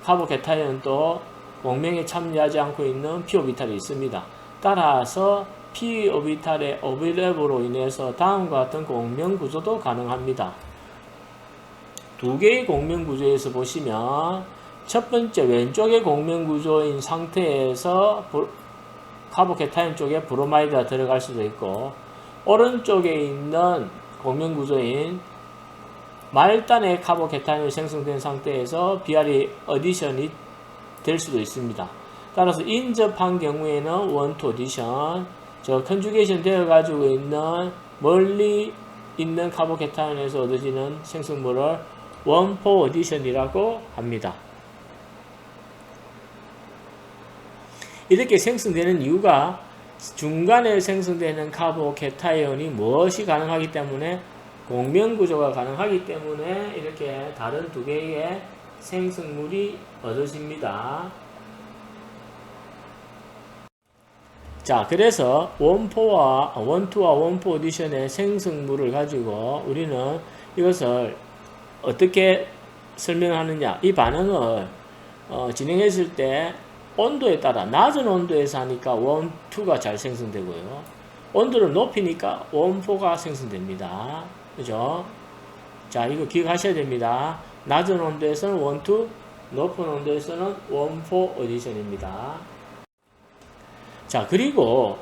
카보케타이온도 공명에 참여하지 않고 있는 p 오비탈이 있습니다. 따라서 p 오비탈의 오버랩으로 인해서 다음과 같은 공명 구조도 가능합니다. 두 개의 공명 구조에서 보시면 첫 번째 왼쪽의 공명 구조인 상태에서 카보케타이온 쪽에 브로마이드가 들어갈 수도 있고 오른쪽에 있는 공명 구조인 말단의 카보케타이온이 생성된 상태에서 Br이 어디션이 될 수도 있습니다. 따라서 인접한 경우에는 1, 2 어디션, 저 컨주게이션 되어 가지고 있는 멀리 있는 카보케타이온에서 얻어지는 생성물을 1, 4 어디션이라고 합니다. 이렇게 생성되는 이유가 중간에 생성되는 카보케타이온이 무엇이 가능하기 때문에 공명구조가 가능하기 때문에 이렇게 다른 두 개의 생성물이 얻어집니다. 자, 그래서 1, 2와 1, 4 어디션의 생성물을 가지고 우리는 이것을 어떻게 설명하느냐? 이 반응을 진행했을 때 온도에 따라 낮은 온도에서 하니까 원2가 잘 생성되고요. 온도를 높이니까 원4가 생성됩니다. 그죠? 자, 이거 기억하셔야 됩니다. 낮은 온도에서는 원2, 높은 온도에서는 원4 어디션입니다. 자, 그리고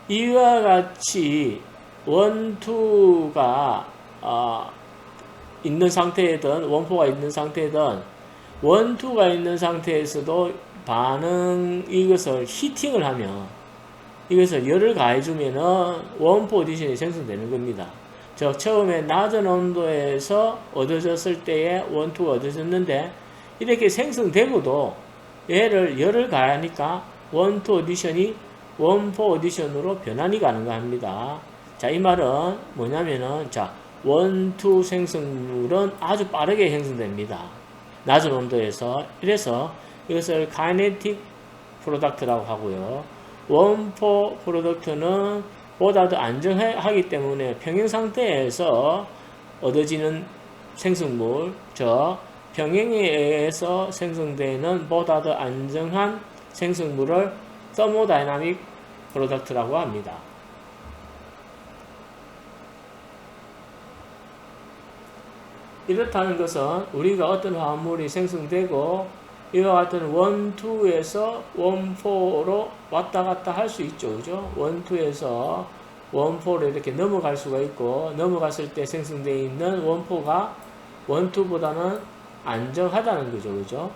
이와 같이 원2가 있는 상태이든 원4가 있는 상태이든 원2가 있는 상태에서도 반응 이것을 히팅을 하면 이것을 열을 가해주면은 원4 어디션이 생성되는 겁니다. 즉 처음에 낮은 온도에서 얻어졌을 때에 원2가 얻어졌는데 이렇게 생성되고도 얘를 열을 가하니까 원2 어디션이 원4 어디션으로 변환이 가능합니다. 자, 이 말은 뭐냐면은 자, 원2 생성물은 아주 빠르게 생성됩니다. 낮은 온도에서. 이래서 이것을 카이네틱 프로덕트라고 하고요. 원4 프로덕트는 보다 더 안정하기 때문에 평형 상태에서 얻어지는 생성물, 즉 평형에 의해서 생성되는 보다 더 안정한 생성물을 서모다이나믹 프로덕트라고 합니다. 이렇다는 것은 우리가 어떤 화합물이 생성되고 이와 같은 원2에서 원4로 왔다 갔다 할 수 있죠. 그죠? 원2에서 원4로 이렇게 넘어갈 수가 있고 넘어갔을 때 생성되어 있는 원4가 원2보다는 안정하다는 거죠. 그죠?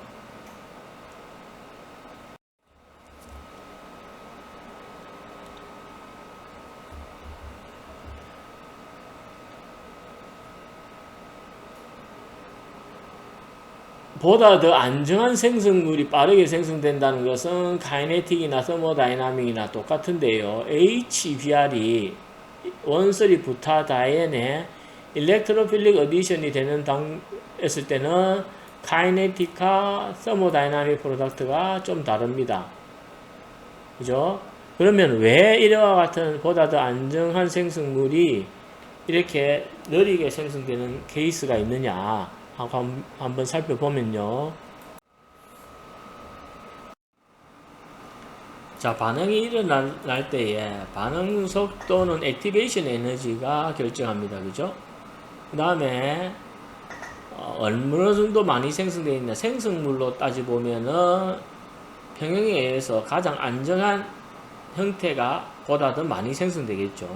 보다 더 안정한 생성물이 빠르게 생성된다는 것은 카이네틱이나 서모다이나믹이나 똑같은데요. HBr이 원소리 부타다이엔의 일렉트로필릭 어디션이 되는 했을 때는 카이네틱과 서모다이나믹 프로덕트가 좀 다릅니다. 그죠? 그러면 왜 이와 같은 보다 더 안정한 생성물이 이렇게 느리게 생성되는 케이스가 있느냐 하고 한번 살펴보면요. 자, 반응이 일어날 때에 반응 속도는 액티베이션 에너지가 결정합니다. 그죠? 그 다음에 어느 정도 많이 생성되어 있나 생성물로 따지보면은 평형에 의해서 가장 안정한 형태가 보다 더 많이 생성되겠죠.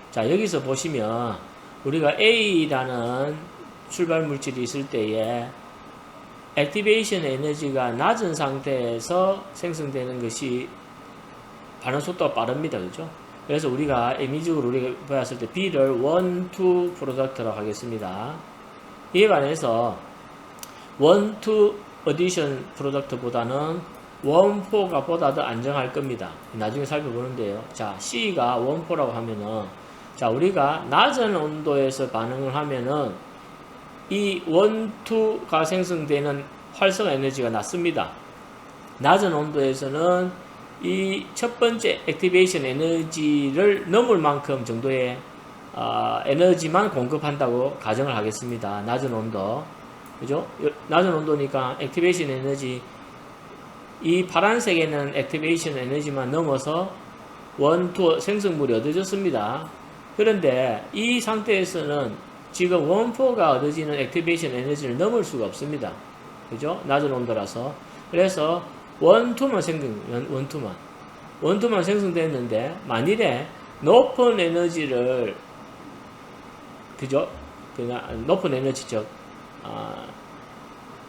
자, 여기서 보시면 우리가 A라는 출발 물질이 있을 때에 액티베이션 에너지가 낮은 상태에서 생성되는 것이 반응 속도가 빠릅니다. 그죠? 그래서 우리가 임의적으로 우리가 보았을 때 B를 1, 2 프로덕트라고 하겠습니다. 이에 반해서 1, 2 어디션 프로덕트보다는 1, 4가 보다 더 안정할 겁니다. 나중에 살펴보는데요. 자, C가 1, 4라고 하면은 자, 우리가 낮은 온도에서 반응을 하면은 이 1, 2가 생성되는 활성화 에너지가 낮습니다. 낮은 온도에서는 이 첫 번째 액티베이션 에너지를 넘을 만큼 정도의 에너지만 공급한다고 가정을 하겠습니다. 낮은 온도. 그죠? 낮은 온도니까 액티베이션 에너지, 이 파란색에는 액티베이션 에너지만 넘어서 1, 2 생성물이 얻어졌습니다. 그런데 이 상태에서는 지금 1, 4가 얻어지는 액티베이션 에너지를 넘을 수가 없습니다. 그죠? 낮은 온도라서. 그래서 1, 2만 생성됐는데, 만일에 높은 에너지를, 그죠? 그냥 높은 에너지, 즉,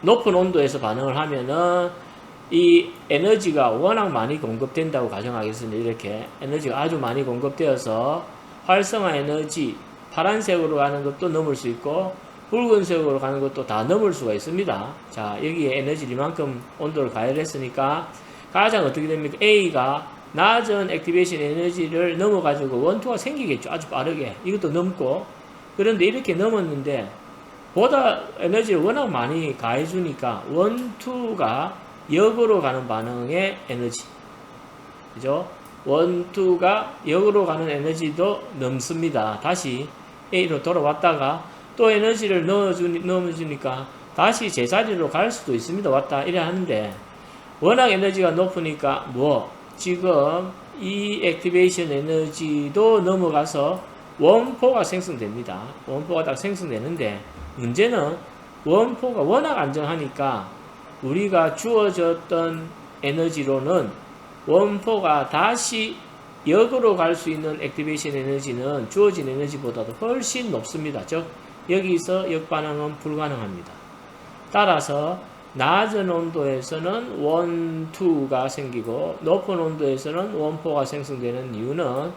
높은 온도에서 반응을 하면은, 이 에너지가 워낙 많이 공급된다고 가정하겠습니다. 이렇게 에너지가 아주 많이 공급되어서 활성화 에너지, 파란색으로 가는 것도 넘을 수 있고, 붉은색으로 가는 것도 다 넘을 수가 있습니다. 자, 여기에 에너지를 이만큼 온도를 가열했으니까 가장 어떻게 됩니까? A가 낮은 액티베이션 에너지를 넘어가지고 1, 2가 생기겠죠. 아주 빠르게. 이것도 넘고. 그런데 이렇게 넘었는데 보다 에너지를 워낙 많이 가해주니까 1, 2가 역으로 가는 반응의 에너지. 그죠? 1, 2가 역으로 가는 에너지도 넘습니다. 다시 A로 돌아왔다가 또 에너지를 넣어주니까 다시 제자리로 갈 수도 있습니다. 왔다 이래 하는데 워낙 에너지가 높으니까 지금 이 액티베이션 에너지도 넘어가서 원포가 생성됩니다. 원포가 딱 생성되는데 문제는 원포가 워낙 안정하니까 우리가 주어졌던 에너지로는 원포가 다시 역으로 갈 수 있는 액티베이션 에너지는 주어진 에너지보다도 훨씬 높습니다. 즉 여기서 역반응은 불가능합니다. 따라서 낮은 온도에서는 원2가 생기고 높은 온도에서는 원포가 생성되는 이유는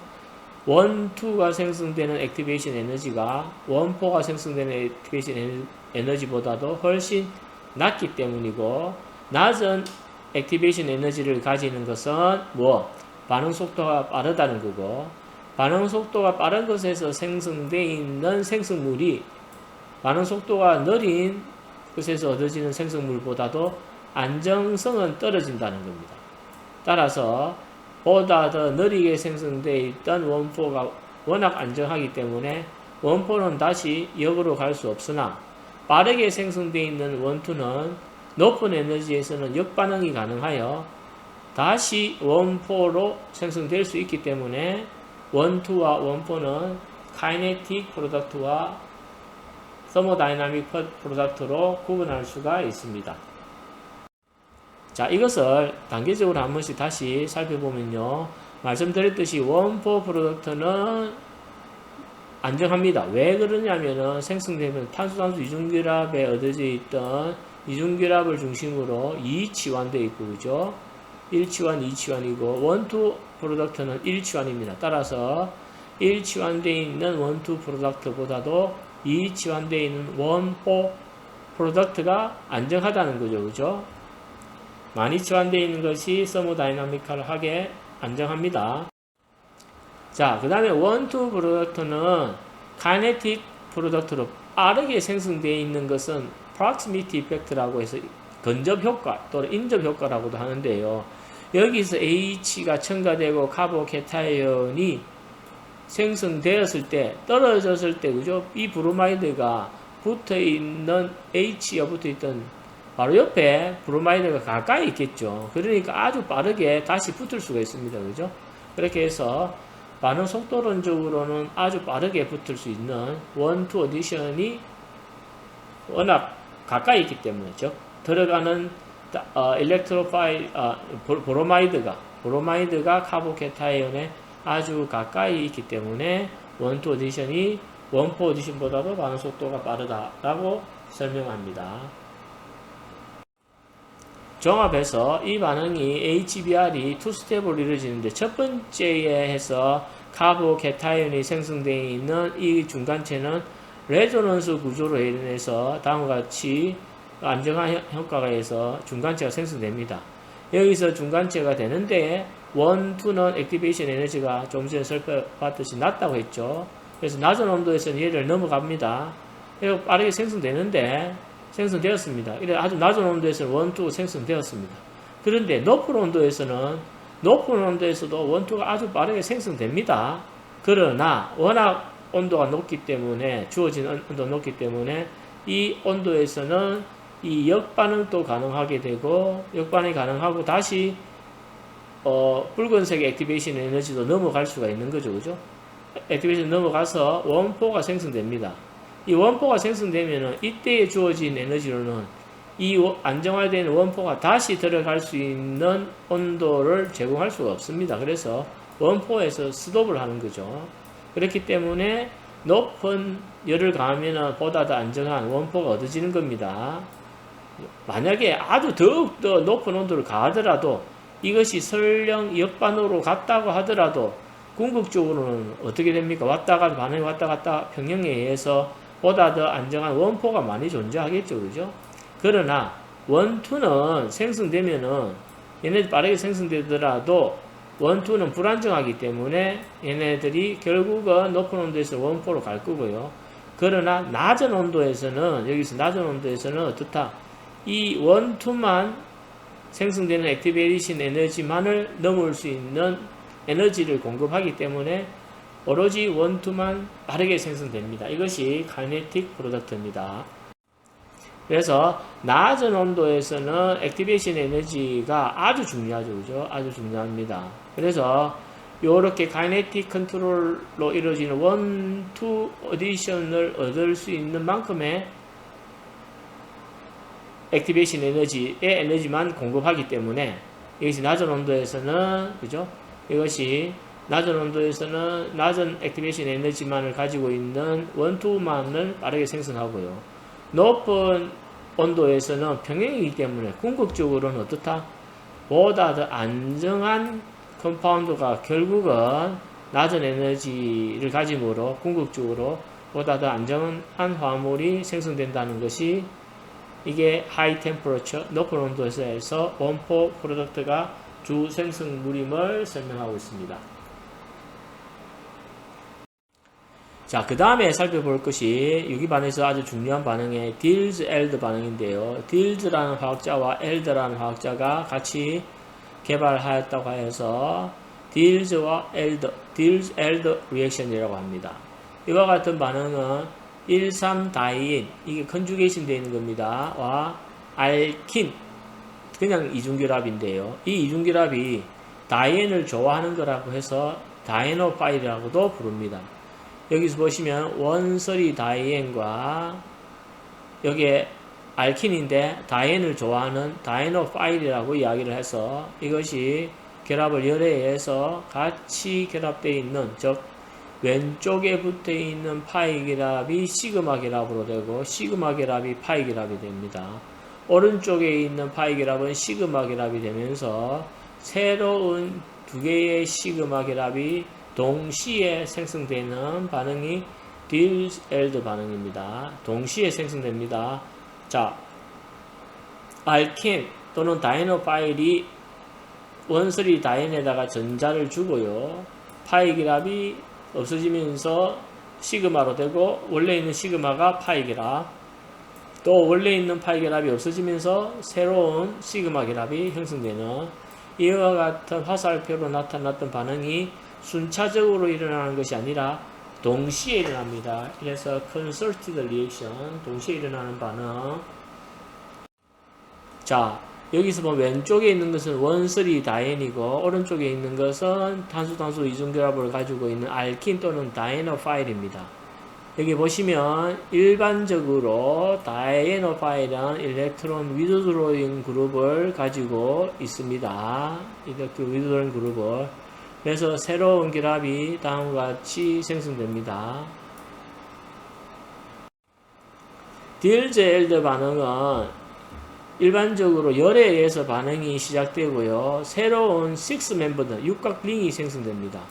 원2가 생성되는 액티베이션 에너지가 원포가 생성되는 액티베이션 에너지보다도 훨씬 낮기 때문이고 낮은 액티베이션 에너지를 가지는 것은 반응 속도가 빠르다는 거고 반응 속도가 빠른 것에서 생성되어 있는 생성물이 반응 속도가 느린 것에서 얻어지는 생성물보다도 안정성은 떨어진다는 겁니다. 따라서 보다 더 느리게 생성되어 있던 원포가 워낙 안정하기 때문에 원포는 다시 역으로 갈 수 없으나 빠르게 생성되어 있는 원투는 높은 에너지에서는 역반응이 가능하여 다시 원포로 생성될 수 있기 때문에 원투와 원포는 카이네틱 프로덕트와 서머다이나믹 프로덕트로 구분할 수가 있습니다. 자, 이것을 단계적으로 한 번씩 다시 살펴보면요. 말씀드렸듯이 원포 프로덕트는 안정합니다. 왜 그러냐면은 생성되면 탄소단수 이중결합에 얻어져 있던 이중결합을 중심으로 2치환되어 있고, 그죠? 1치환, 2치환이고, 원투 프로덕트는 1치환입니다. 따라서 1치환되어 있는 원투 프로덕트보다도 2치환되어 있는 원포 프로덕트가 안정하다는 거죠. 그죠? 많이 치환되어 있는 것이 서머다이나믹하게 안정합니다. 자, 그 다음에 원투 프로덕트는 카이네틱 프로덕트로 빠르게 생성되어 있는 것은 프록시미티 이펙트라고 해서 근접 효과 또는 인접 효과라고도 하는데요. 여기서 H가 첨가되고 카보캐타이온이 생성되었을 때, 떨어졌을 때, 그죠? 이 브로마이드가 붙어 있는 H가 붙어 있던 바로 옆에 브로마이드가 가까이 있겠죠. 그러니까 아주 빠르게 다시 붙을 수가 있습니다. 그죠? 그렇게 해서 반응 속도론적으로는 아주 빠르게 붙을 수 있는 원투 어디션이 워낙 가까이 있기 때문에, 즉 들어가는 일렉트로파일 브로마이드가 카보캐타이온에 아주 가까이 있기 때문에 원투 어디션이 원포 어디션보다도 반응 속도가 빠르다라고 설명합니다. 종합해서 이 반응이 HBR이 투스텝으로 이루어지는데 첫 번째에 해서 카보캐타이온이 생성되어 있는 이 중간체는 레조넌스 구조로 인해서 다음과 같이 안정한 효과가 해서 중간체가 생성됩니다. 여기서 중간체가 되는데 원투는 액티베이션 에너지가 좀 전에 살펴봤듯이 낮다고 했죠. 그래서 낮은 온도에서는 얘를 넘어갑니다. 이거 빠르게 생성되는데 생성되었습니다. 이래 아주 낮은 온도에서는 원투가 생성되었습니다. 그런데 높은 온도에서도 원투가 아주 빠르게 생성됩니다. 그러나 워낙 온도가 높기 때문에 주어진 온도가 높기 때문에 이 온도에서는 이 역반응도 가능하게 되고 역반응이 가능하고 다시 붉은색의 액티베이션 에너지도 넘어갈 수가 있는 거죠. 그죠? 액티베이션 넘어가서 원포가 생성됩니다. 이 원포가 생성되면은 이때에 주어진 에너지로는 이 안정화된 원포가 다시 들어갈 수 있는 온도를 제공할 수가 없습니다. 그래서 원포에서 스톱을 하는 거죠. 그렇기 때문에 높은 열을 가하면 보다 더 안정한 원포가 얻어지는 겁니다. 만약에 아주 더욱더 높은 온도를 가하더라도 이것이 설령 역반으로 갔다고 하더라도 궁극적으로는 어떻게 됩니까? 반응이 왔다 갔다 평형에 의해서 보다 더 안정한 원포가 많이 존재하겠죠. 그죠? 그러나 원투는 생성되면은 얘네들 빠르게 생성되더라도 원투는 불안정하기 때문에 얘네들이 결국은 높은 온도에서 원포로 갈 거고요. 그러나 낮은 온도에서는 어떻다? 이 원투만 생성되는 액티베이션 에너지만을 넘을 수 있는 에너지를 공급하기 때문에 오로지 원투만 빠르게 생성됩니다. 이것이 카이네틱 프로덕트입니다. 그래서 낮은 온도에서는 액티베이션 에너지가 아주 중요하죠. 그죠? 아주 중요합니다. 그래서 요렇게 카이네틱 컨트롤로 이루어지는 원, 투 어디션을 얻을 수 있는 만큼의 액티베이션 에너지의 에너지만 공급하기 때문에 이것이 낮은 온도에서는 그죠? 이것이 낮은 온도에서는 낮은 액티베이션 에너지만을 가지고 있는 원투만을 빠르게 생성하고요. 높은 온도에서는 평형이기 때문에 궁극적으로는 어떻다? 보다 더 안정한 컴파운드가 결국은 낮은 에너지를 가짐으로 궁극적으로 보다 더 안정한 화물이 생성된다는 것이 이게 하이 템퍼러처 높은 온도에서 원포 프로덕트가 주 생성물임을 설명하고 있습니다. 자, 그 다음에 살펴볼 것이 유기반에서 아주 중요한 반응의 딜즈-엘드 반응인데요. 딜즈라는 화학자와 엘드라는 화학자가 같이 개발하였다고 하여서 딜즈와 엘드, 딜즈-엘드 리액션이라고 합니다. 이와 같은 반응은 1,3-다이인, 이게 컨주게이션 되어 있는 겁니다. 와 알킨, 그냥 이중결합인데요. 이 이중결합이 다이엔을 좋아하는 거라고 해서 다이에노파일이라고도 부릅니다. 여기서 보시면 원서리 다이엔과 여기에 알킨인데 다이엔을 좋아하는 다이에노파일이라고 이야기를 해서 이것이 결합을 열애해서 같이 결합되어 있는, 즉 왼쪽에 붙어 있는 파이 결합이 시그마 결합으로 되고 시그마 결합이 파이 결합이 됩니다. 오른쪽에 있는 파이 결합은 시그마 결합이 되면서 새로운 두 개의 시그마 결합이 동시에 생성되는 반응이 딜즈-엘드 반응입니다. 동시에 생성됩니다. 자, 알킨 또는 다이에노파일이 원소리 다이엔에다가 전자를 주고요. 파이 결합이 없어지면서 시그마로 되고 원래 있는 시그마가 파이 결합, 또 원래 있는 파이 결합이 없어지면서 새로운 시그마 결합이 형성되는 이와 같은 화살표로 나타났던 반응이 순차적으로 일어나는 것이 아니라 동시에 일어납니다. 그래서 concerted reaction, 동시에 일어나는 반응. 자, 여기서 보면 왼쪽에 있는 것은 원쓰리 다이엔이고 오른쪽에 있는 것은 탄수 이중결합을 가지고 있는 알킨 또는 다이에노파일입니다. 여기 보시면 일반적으로 다이에노파일은 일렉트론 위드드로잉 그룹을 가지고 있습니다. 이렇게 위드드로잉 그룹을. 그래서 새로운 결합이 다음과 같이 생성됩니다. 딜즈-엘드 반응은 일반적으로 열에 의해서 반응이 시작되고요. 새로운 6멤버들, 육각링이 생성됩니다.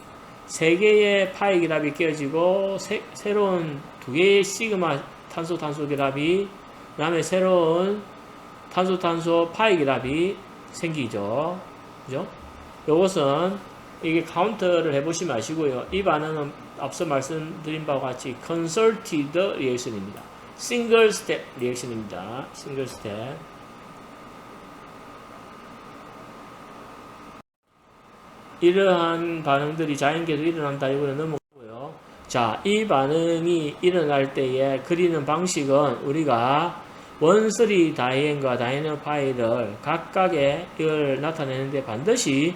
3개의 파이 결합이 깨어지고 새로운 2개의 시그마 탄소 결합이, 그 다음에 새로운 탄소 파이 결합이 생기죠. 그죠? 요것은 이게 카운터를 해보시면 아시고요. 이 반응은 앞서 말씀드린 바와 같이 concerted reaction입니다. 싱글 스텝 리액션입니다. 싱글 스텝. 이러한 반응들이 자연계도 일어난다. 이거는 넘어가고요. 자, 이 반응이 일어날 때에 그리는 방식은 우리가 원쓰리 다이엔과 다이에노파일을 각각의 이걸 나타내는데 반드시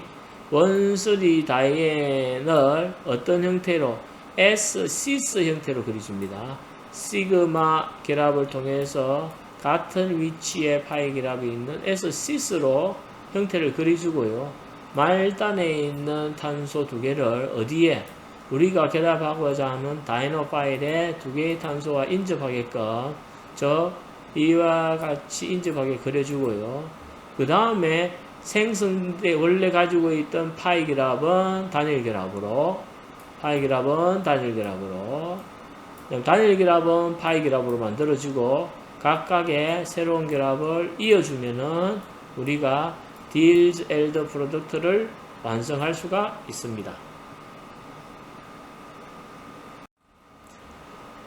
원쓰리 다이엔을 어떤 형태로 S-시스 형태로 그려줍니다. 시그마 결합을 통해서 같은 위치에 파이 결합이 있는 S-시스로 형태를 그려주고요. 말단에 있는 탄소 2개를 어디에 우리가 결합하고자 하는 다이에노파일에 2개의 탄소와 인접하게끔 이와 같이 인접하게 그려주고요. 그 다음에 생성돼 원래 가지고 있던 파이 결합은 단일 결합으로, 파이 결합은 단일 결합으로, 단일 결합은 파이 결합으로 만들어주고 각각의 새로운 결합을 이어주면은 우리가 딜즈-엘드 프로덕트를 완성할 수가 있습니다.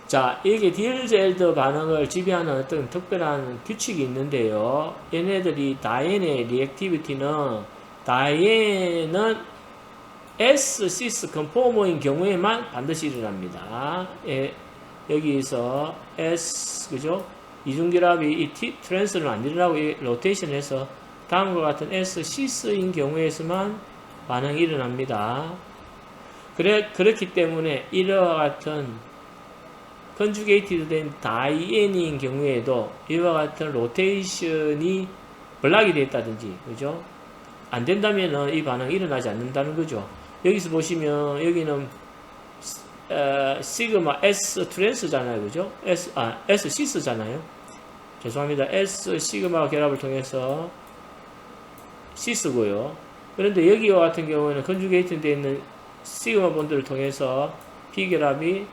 자, 이게 딜즈-엘드 반응을 지배하는 어떤 특별한 규칙이 있는데요. 얘네들이 다이엔의 리액티비티는 다이엔은 S-시스 컨포머인 경우에만 반드시 일어납니다. 예, 여기서 S, 그죠? 이중결합이 이 트랜스를 안 일어나고 로테이션을 해서 다음과 같은 S, 시스인 경우에서만 반응이 일어납니다. 그렇기 때문에 이와 같은 컨주게이티드 된 다이앤인 경우에도 이와 같은 로테이션이 블락이 됐다든지, 그죠? 안 된다면은 이 반응이 일어나지 않는다는 거죠. 여기서 보시면 여기는 시그마 S 트랜스잖아요, 그죠? S 시스잖아요. 죄송합니다. S 시그마 결합을 통해서 시스고요. 그런데 여기와 같은 경우에는 컨주게이트 되어 있는 시그마 본드를 통해서 P 결합이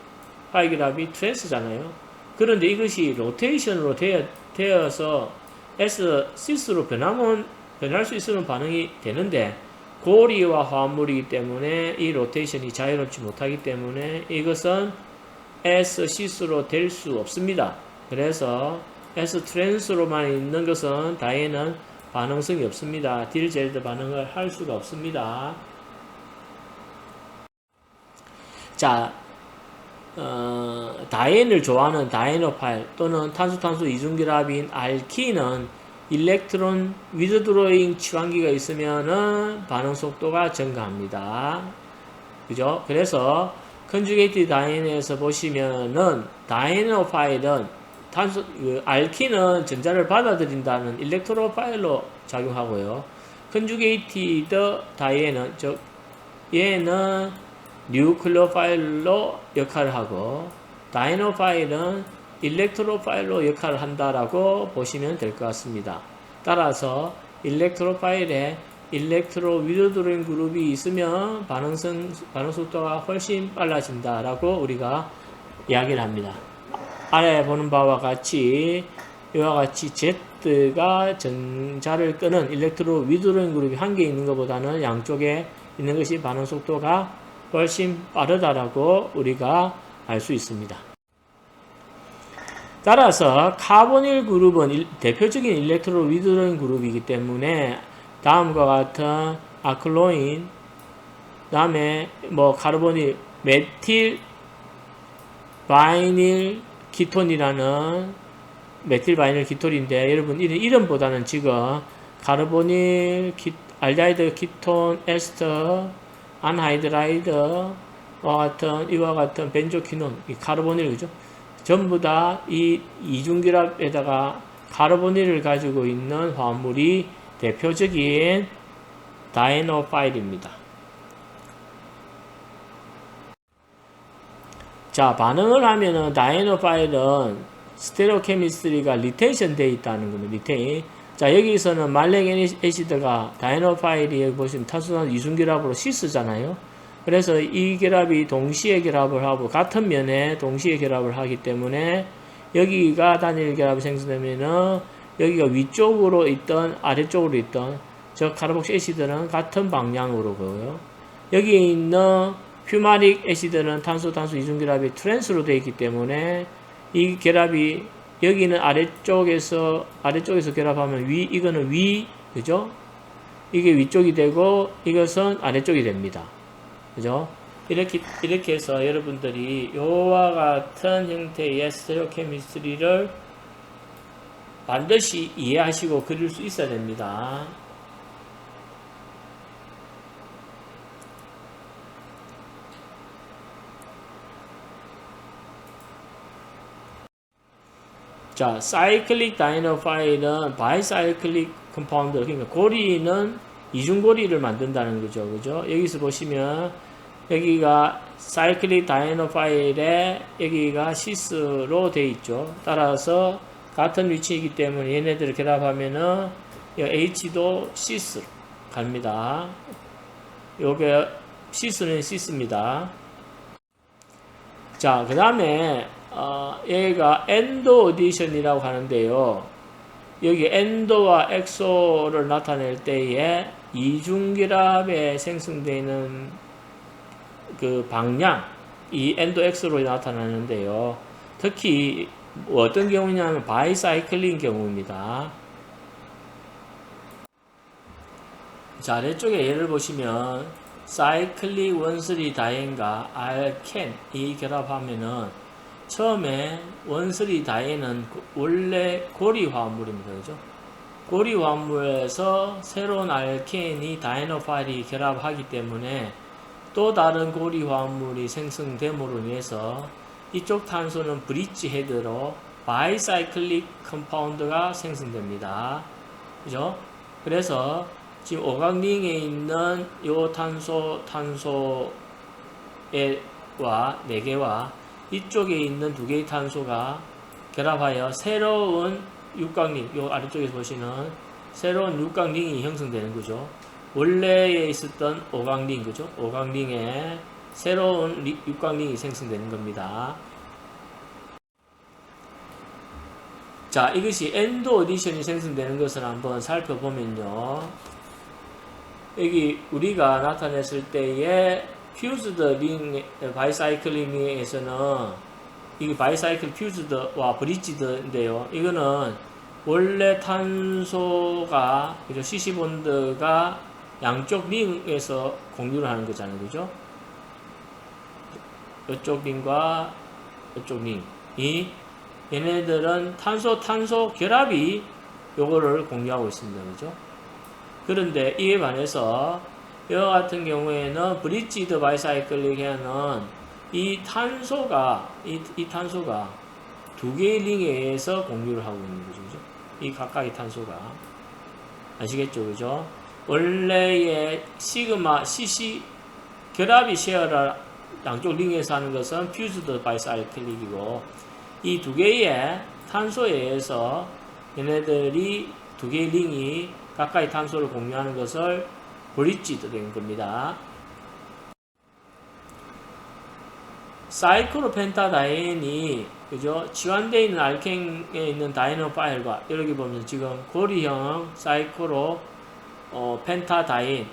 파이 결합이 트랜스잖아요. 그런데 이것이 로테이션으로 되어서 S 시스로 변할 수 있으면 반응이 되는데 고리와 화합물이기 때문에 이 로테이션이 자유롭지 못하기 때문에 이것은 S 시스로 될 수 없습니다. 그래서 S 트랜스로만 있는 것은 다이앤은 반응성이 없습니다. 딜젤드 반응을 할 수가 없습니다. 자, 다이앤을 좋아하는 다이노파일 또는 탄수탄수 이중결합인 알키는 일렉트론 위드드로잉 치환기가 있으면은 반응 속도가 증가합니다. 그죠? 그래서 컨주게이티드 다이앤에서 보시면은 다이노파일은 알키는 전자를 받아들인다는 일렉트로파일로 작용하고요. 컨주게이티드 다이앤은 얘는 뉴클레오파일로 역할을 하고 다이노파일은 일렉트로파일로 역할을 한다라고 보시면 될 것 같습니다. 따라서 일렉트로파일에 일렉트로 위드드로잉 그룹이 있으면 반응 속도가 훨씬 빨라진다라고 우리가 이야기를 합니다. 아래 보는 바와 같이 이와 같이 Z가 전자를 끄는 일렉트로 위드드로잉 그룹이 한 개 있는 것보다는 양쪽에 있는 것이 반응 속도가 훨씬 빠르다라고 우리가 알 수 있습니다. 따라서 카보닐 그룹은 대표적인 일렉트로 위드드로잉 그룹이기 때문에 다음과 같은 아클로인, 다음에 카르보닐, 메틸 바이닐 키톤이라는 메틸 바이닐 키톤인데 여러분 이름보다는 지금 카르보닐, 알데하이드 키톤, 에스터, 안하이드라이드 이와 같은 벤조키논, 카르보닐, 그죠? 전부 다 이 이중결합에다가 카르보닐을 가지고 있는 화합물이 대표적인 다이노파일입니다. 자, 반응을 하면은 다이노파일은 스테레오 케미스트리가 리텐션 되어 있다는 겁니다. 리테인. 자, 여기서는 말랭 애시드가 다이노파일이 여기 보시면 탄수탄수 이중결합으로 시스잖아요. 그래서 이 결합이 동시에 결합을 하고 같은 면에 동시에 결합을 하기 때문에 여기가 단일 결합이 생성되면은 여기가 위쪽으로 있던 아래쪽으로 있던 저 카르복시 애시드는 같은 방향으로 보고요. 여기에 있는 퓨마릭 애시드는 탄수 이중결합이 트랜스로 되어 있기 때문에 이 결합이 여기는 아래쪽에서 결합하면 이거는 그죠? 이게 위쪽이 되고 이것은 아래쪽이 됩니다. 그죠? 이렇게 해서 여러분들이 요와 같은 형태의 스테레오 케미스트리를 반드시 이해하시고 그릴 수 있어야 됩니다. 자, 사이클릭 다이노파일은 바이사이클릭 컴파운드, 그러니까 고리는 이중고리를 만든다는 거죠. 그죠? 여기서 보시면 여기가 사이클릭 다이노파일에 여기가 시스로 되어 있죠. 따라서 같은 위치이기 때문에 얘네들을 결합하면은 H도 시스로 갑니다. 요게 시스는 시스입니다. 자, 그 다음에 얘가 엔도 어디션이라고 하는데요. 여기 엔도와 엑소를 나타낼 때에 이중결합에 생성되는 그 방향, 이 엔도 엑소로 나타나는데요. 특히 어떤 경우냐면 바이사이클린 경우입니다. 자, 아래쪽에 예를 보시면 사이클릭 원쓰리 다이앤과 알켄 이 결합하면은 처음에 원쓰리 다이에는 원래 고리 화합물입니다. 그죠? 고리 화합물에서 새로운 알케인이 다이노파일이 결합하기 때문에 또 다른 고리 화합물이 생성됨으로 인해서 이쪽 탄소는 브릿지 헤드로 바이사이클릭 컴파운드가 생성됩니다. 그죠? 그래서 지금 오강링에 있는 요 탄소와 4개와 이쪽에 있는 2개의 탄소가 결합하여 새로운 육각링, 요 아래쪽에서 보시는 새로운 육각링이 형성되는 거죠. 원래에 있었던 오강링, 그죠? 오강링에 새로운 육각링이 생성되는 겁니다. 자, 이것이 엔도 어디션이 생성되는 것을 한번 살펴보면요. 여기 우리가 나타냈을 때의 퓨즈드 링, 바이사이클링에서는 이게 바이사이클 퓨즈드와 브릿지드인데요. 이거는 원래 탄소가, 그죠? CC본드가 양쪽 링에서 공유를 하는 거잖아요. 그죠? 이쪽 링과 이쪽 링이 얘네들은 탄소 결합이 요거를 공유하고 있습니다. 그죠? 그런데 이에 반해서 이와 같은 경우에는 브릿지드 바이사이클릭에는 이 탄소가 2개의 링에 의해서 공유를 하고 있는 거죠. 그죠? 이 각각의 탄소가. 아시겠죠? 그죠? 원래의 시그마 CC 결합이 쉐어를 양쪽 링에서 하는 것은 퓨즈드 바이사이클릭이고, 이 2개의 탄소에 의해서 얘네들이 2개의 링이 가까이 탄소를 공유하는 것을 브릿지드 된 겁니다. 사이클로펜타다이엔이, 그죠? 지환되어 있는 알케인에 있는 다이너 파일과, 여기 보면 지금 고리형 사이클로 펜타다이엔,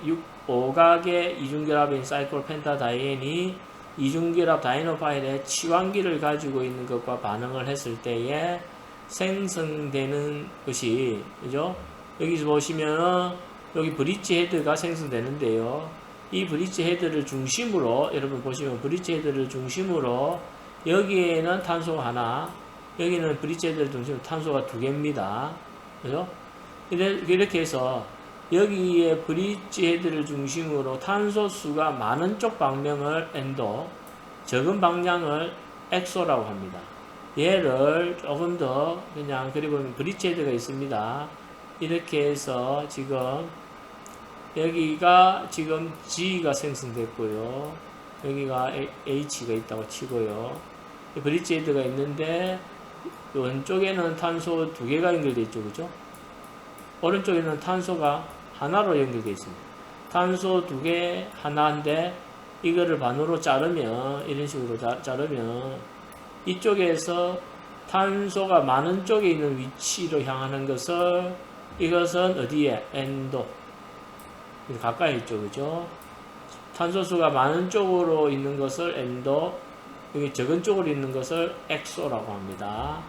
5각의 이중결합인 사이클로펜타다이엔이 이중결합 다이너 파일의 치환기를 가지고 있는 것과 반응을 했을 때에 생성되는 것이, 그죠? 여기서 보시면은 여기 브릿지 헤드가 생성되는데요. 이 브릿지 헤드를 중심으로, 여러분 보시면 브릿지 헤드를 중심으로 여기에는 탄소가 하나, 여기는 브릿지 헤드를 중심으로 탄소가 2개입니다. 그죠? 이렇게 해서 여기에 브릿지 헤드를 중심으로 탄소 수가 많은 쪽 방향을 엔도, 적은 방향을 엑소라고 합니다. 얘를 조금 더 그냥, 그리고 브릿지 헤드가 있습니다. 이렇게 해서 지금 여기가 지금 G가 생성됐고요. 여기가 H가 있다고 치고요. 브릿지 헤드가 있는데 왼쪽에는 탄소 2개가 연결되어 있죠. 그죠? 오른쪽에는 탄소가 하나로 연결되어 있습니다. 탄소 2개 하나인데 이거를 반으로 자르면, 이런 식으로 자르면 이쪽에서 탄소가 많은 쪽에 있는 위치로 향하는 것을, 이것은 어디에? 엔도. 가까이 있죠. 그죠? 탄소수가 많은 쪽으로 있는 것을 엔도, 여기 적은 쪽으로 있는 것을 엑소라고 합니다.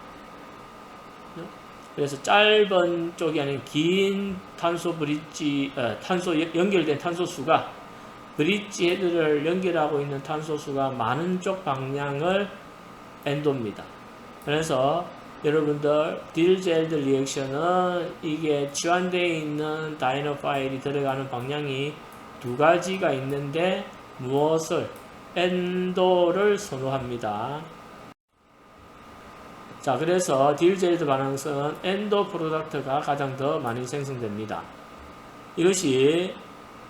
그래서 짧은 쪽이 아닌 긴 탄소 브릿지, 연결된 탄소수가, 브릿지 헤드를 연결하고 있는 탄소수가 많은 쪽 방향을 엔도입니다. 그래서 여러분들 딜젤드 리액션은 이게 치환되어 있는 다이너 파일이 들어가는 방향이 2가지가 있는데 무엇을? 엔도를 선호합니다. 자, 그래서 딜젤드 반응성은 엔도 프로덕트가 가장 더 많이 생성됩니다. 이것이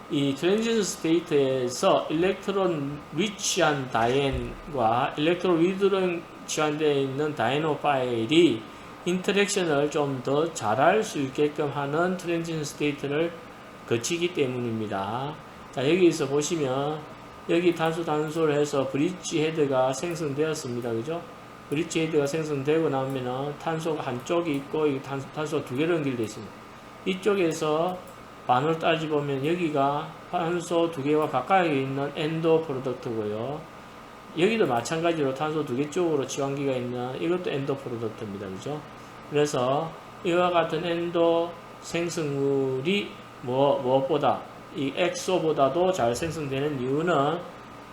이 트랜지션 스테이트에서 일렉트론 리치한 다이엔과 일렉트론 위드로 치환되어 있는 다이노 파일이 인터랙션을 좀 더 잘할 수 있게끔 하는 트랜지션 스테이트를 거치기 때문입니다. 자, 여기서 보시면 여기 단수를 해서 브릿지 헤드가 생성되었습니다. 그죠? 브릿지 헤드가 생성되고 나면은 탄소가 한쪽이 있고 이 탄소가 2개로 연결되어 있습니다. 이쪽에서 반을 따지보면 여기가 탄소 2개와 가까이 있는 엔도 프로덕트고요. 여기도 마찬가지로 탄소 2개 쪽으로 치환기가 있는 이것도 엔도 프로덕트입니다. 그죠? 그래서 이와 같은 엔도 생성물이 무엇보다 이 엑소보다도 잘 생성되는 이유는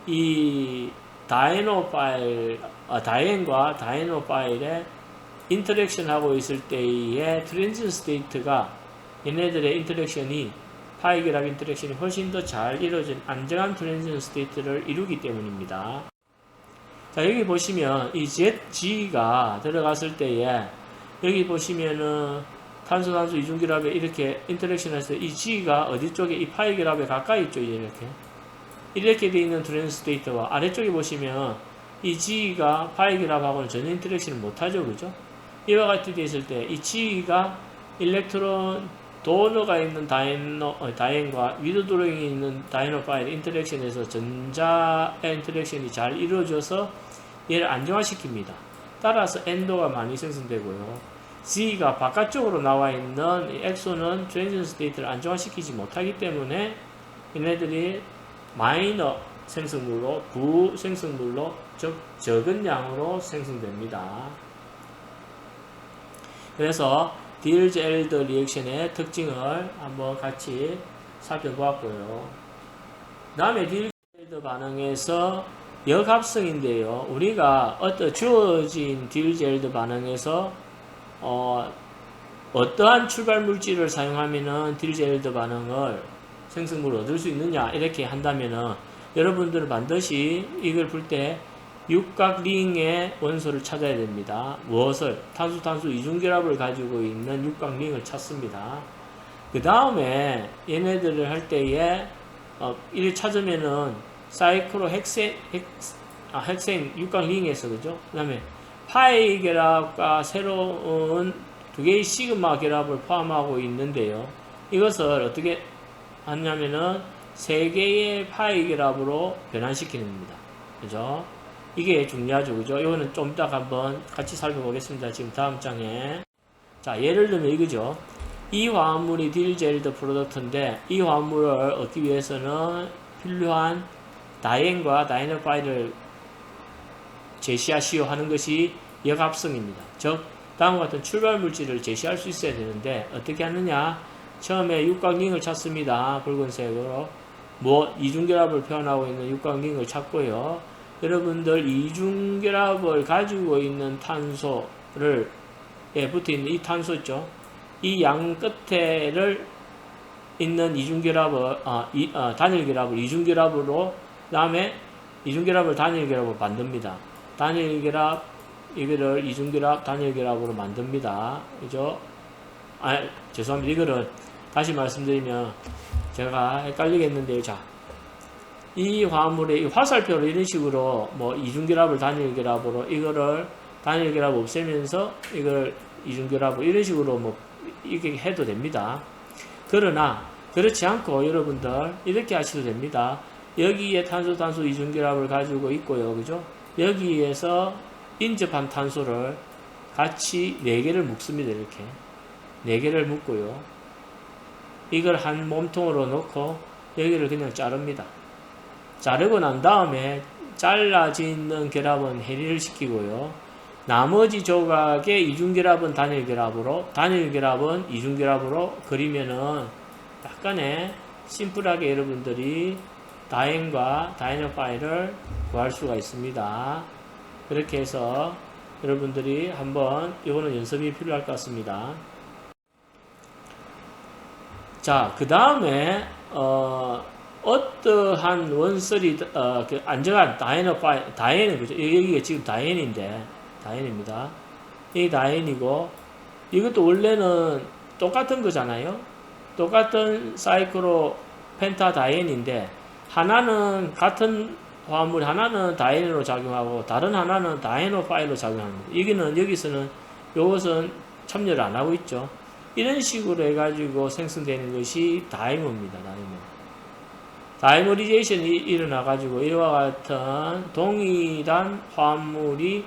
이 다이노 파일, 다이앤과 다이노 파일에 인터랙션 하고 있을 때의 트랜지션 스테이트가 얘네들의 인터랙션이 파이그랍 인터랙션이 훨씬 더 잘 이루어진 안정한 트랜지션 스테이트를 이루기 때문입니다. 자, 여기 보시면 이 ZG가 들어갔을 때에 여기 보시면은 탄소 이중결합에 이렇게 인터랙션 했을 때 이 G가 어디 쪽에 이 파이결합에 가까이 있죠. 이렇게 되어 있는 트랜지션 스테이트와 아래쪽에 보시면 이 G가 파이결합하고는 전혀 인터랙션을 못하죠. 그죠? 이와 같이 되어 있을 때 이 G가 일렉트론 도너가 있는 다이앤과 위드 드로잉이 있는 다이노 파일 인터랙션에서 전자의 인터랙션이 잘 이루어져서 얘를 안정화시킵니다. 따라서 엔도가 많이 생성되고요. Z가 바깥쪽으로 나와 있는 이 엑소는 트랜지션 스테이트를 안정화시키지 못하기 때문에 얘네들이 마이너 생성물로, 부생성물로, 즉 적은 양으로 생성됩니다. 그래서 딜즈-엘더 리액션의 특징을 한번 같이 살펴보았고요. 그 다음에 딜즈-엘더 반응에서 역합성인데요. 우리가 주어진 딜즈-엘더 반응에서 어떠한 출발 물질을 사용하면은 딜즈-엘더 반응을 생성물을 얻을 수 있느냐 이렇게 한다면은 여러분들은 반드시 이걸 풀 때 육각링의 원소를 찾아야 됩니다. 무엇을? 탄소 이중결합을 가지고 있는 육각링을 찾습니다. 그 다음에 얘네들을 할 때에 이를 찾으면은 사이클로 헥센 육각링에서 그죠? 그 다음에 파이 결합과 새로운 두 개의 시그마 결합을 포함하고 있는데요. 이것을 어떻게 하냐면은 세 개의 파이 결합으로 변환시키는 겁니다. 그죠? 이게 중요하죠. 그죠? 이거는 좀 이따 한번 같이 살펴보겠습니다. 지금 다음 장에. 자, 예를 들면 이거죠. 이 화합물이 딜즈-엘더 프로덕트인데 이 화합물을 얻기 위해서는 필요한 다이앤과 다이노 파일을 제시하시오 하는 것이 역합성입니다. 즉, 다음과 같은 출발 물질을 제시할 수 있어야 되는데 어떻게 하느냐? 처음에 육각링을 찾습니다. 붉은색으로. 이중결합을 표현하고 있는 육각링을 찾고요. 여러분들 이중결합을 가지고 있는 탄소를 붙어있는 이 탄소 있죠. 이 양 끝에를 있는 이중결합을 단일결합을 이중결합으로 다음에 이중결합을 단일결합으로 만듭니다. 단일결합 이거를 이중결합 단일결합으로 만듭니다. 그죠? 죄송합니다. 이거를 다시 말씀드리면 제가 헷갈리겠는데요. 자, 이 화합물의 화살표로 이런 식으로 이중결합을 단일결합으로 이거를 단일결합 없애면서 이걸 이중결합으로 이런 식으로 이렇게 해도 됩니다. 그러나 그렇지 않고 여러분들 이렇게 하셔도 됩니다. 여기에 탄소 이중결합을 가지고 있고요. 그죠? 여기에서 인접한 탄소를 같이 4개를 묶습니다. 이렇게 4개를 묶고요. 이걸 한 몸통으로 넣고 여기를 그냥 자릅니다. 자르고 난 다음에 잘라지는 결합은 해리를 시키고요. 나머지 조각의 이중결합은 단일결합으로, 단일결합은 이중결합으로 그리면은 약간의 심플하게 여러분들이 다이앤과 다이노 파일을 구할 수가 있습니다. 그렇게 해서 여러분들이 한번 이거는 연습이 필요할 것 같습니다. 자, 그 다음에 어떠한 원설이 안정한 다이노 파일, 다이앤은 그죠? 여기가 지금 다이앤입니다. 이 다이앤이고 이것도 원래는 똑같은 거잖아요. 똑같은 사이클로 펜타 다이앤인데 하나는 같은 화합물 하나는 다이앤으로 작용하고 다른 하나는 다이노 파일로 작용합니다. 여기서는 이것은 참여를 안 하고 있죠. 이런 식으로 해가지고 생성되는 것이 다이머입니다. 다이머리제이션이 일어나가지고 이와 같은 동일한 화합물이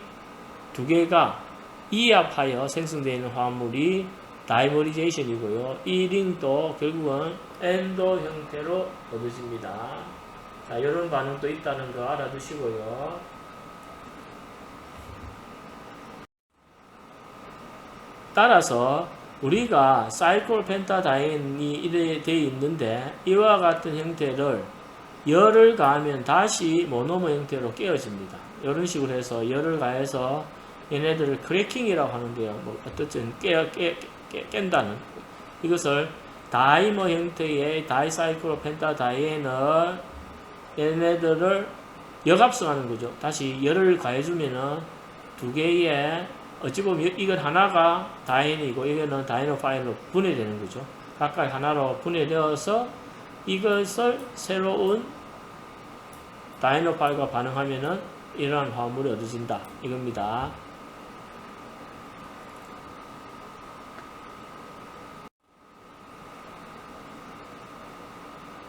두 개가 이합하여 생성되는 화합물이 다이머리제이션이고요. 이 링도 결국은 엔도 형태로 얻어집니다. 자, 이런 반응도 있다는 거 알아두시고요. 따라서 우리가 사이클 펜타다이앤이 이래 되어 있는데 이와 같은 형태를 열을 가하면 다시 모노머 형태로 깨어집니다. 이런 식으로 해서 열을 가해서 얘네들을 크래킹이라고 하는데요. 뭐 어쨌든 깬다는 이것을 다이머 형태의 다이사이클로 펜타다이에놀 얘네들을 역합성하는 거죠. 다시 열을 가해주면은 두 개의 어찌 보면 이건 하나가 다이인이고 이거는 다이노 파일로 분해되는 거죠. 각각 하나로 분해되어서 이것을 새로운 다이노 파일과 반응하면은 이러한 화합물이 얻어진다 이겁니다.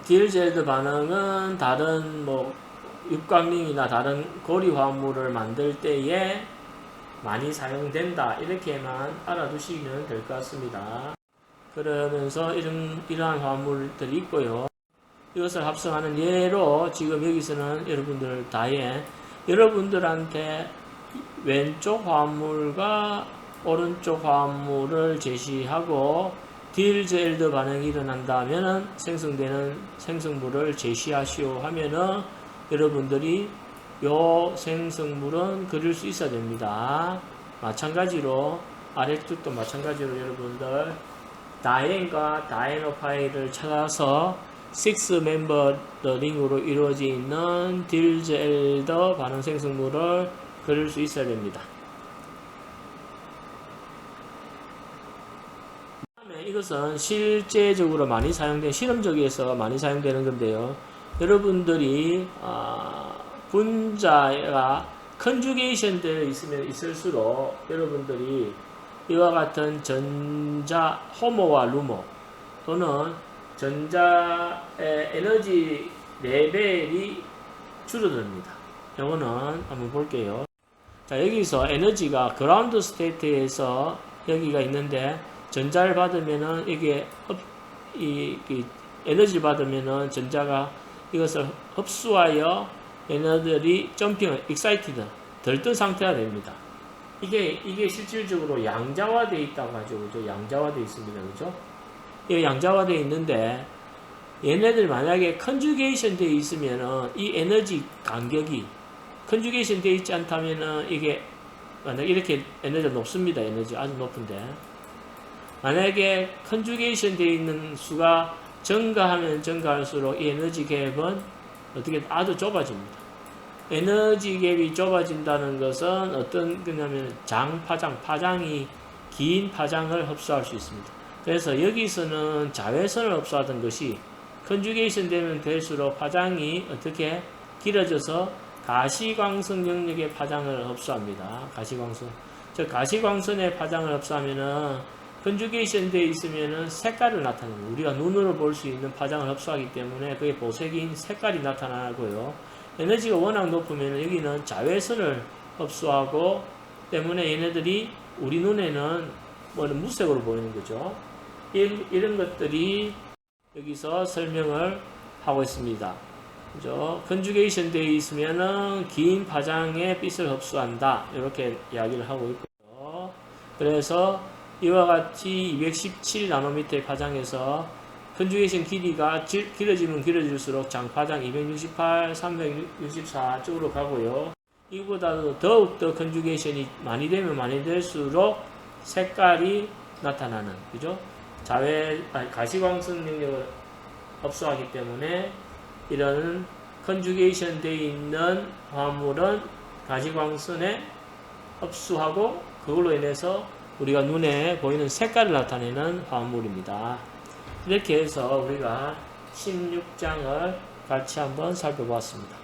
딜젤드 반응은 다른 뭐 육각링이나 다른 고리 화합물을 만들 때에 많이 사용된다 이렇게만 알아두시면 될 것 같습니다. 그러면서 이러한 화합물들이 있고요. 이것을 합성하는 예로 지금 여기서는 여러분들 다에 여러분들한테 왼쪽 화합물과 오른쪽 화합물을 제시하고 딜젤드 반응이 일어난다면은 생성되는 생성물을 제시하시오 하면은 여러분들이 요 생성물은 그릴 수 있어야 됩니다. 마찬가지로 아래쪽도 마찬가지로 여러분들 다이앤과 다이노 파일을 찾아서 6멤버 링으로 이루어져 있는 딜젤더 반응 생성물을 그릴 수 있어야 됩니다. 다음에 이것은 실제적으로 많이 사용된 실험적에서 많이 사용되는 건데요. 여러분들이 분자가 컨주게이션 되어 있으면 있을수록 여러분들이 이와 같은 전자 호모와 루모 또는 전자의 에너지 레벨이 줄어듭니다. 이거는 한번 볼게요. 자, 여기서 에너지가 그라운드 스테이트에서 여기가 있는데 전자를 받으면은 이게 에너지를 받으면은 전자가 이것을 흡수하여 얘네들이 점핑, excited, 들뜬 상태가 됩니다. 이게 실질적으로 양자화되어 있다고 하죠. 그죠? 양자화되어 있습니다. 그죠? 이게 양자화되어 있는데, 얘네들 만약에 컨주게이션 되어 있으면은, 이 에너지 간격이, 컨주게이션 되어 있지 않다면은, 이게, 만약에 이렇게 에너지가 높습니다. 에너지 아주 높은데. 만약에 컨주게이션 되어 있는 수가 증가하면 증가할수록 이 에너지 갭은 어떻게 아주 좁아집니다. 에너지 갭이 좁아진다는 것은 어떤 거냐면 파장이 긴 파장을 흡수할 수 있습니다. 그래서 여기서는 자외선을 흡수하던 것이 컨주게이션 되면 될수록 파장이 어떻게 길어져서 가시광선 영역의 파장을 흡수합니다. 가시광선의 파장을 흡수하면은 컨주게이션 되어 있으면은 색깔을 나타내는 우리가 눈으로 볼 수 있는 파장을 흡수하기 때문에 그게 보색인 색깔이 나타나고요. 에너지가 워낙 높으면 여기는 자외선을 흡수하고 때문에 얘네들이 우리 눈에는 무색으로 보이는 거죠. 이런 것들이 여기서 설명을 하고 있습니다. 그죠? 컨주게이션 되어 있으면은 긴 파장의 빛을 흡수한다. 이렇게 이야기를 하고 있고요. 그래서 이와 같이 217나노미터의 파장에서 컨주게이션 길이가 길어지면 길어질수록 장파장 268, 364 쪽으로 가고요. 이보다도 더욱더 컨주게이션이 많이 되면 많이 될수록 색깔이 나타나는, 그죠? 가시광선 능력을 흡수하기 때문에 이런 컨주게이션 되어 있는 화합물은 가시광선에 흡수하고 그걸로 인해서 우리가 눈에 보이는 색깔을 나타내는 화합물입니다. 이렇게 해서 우리가 16장을 같이 한번 살펴보았습니다.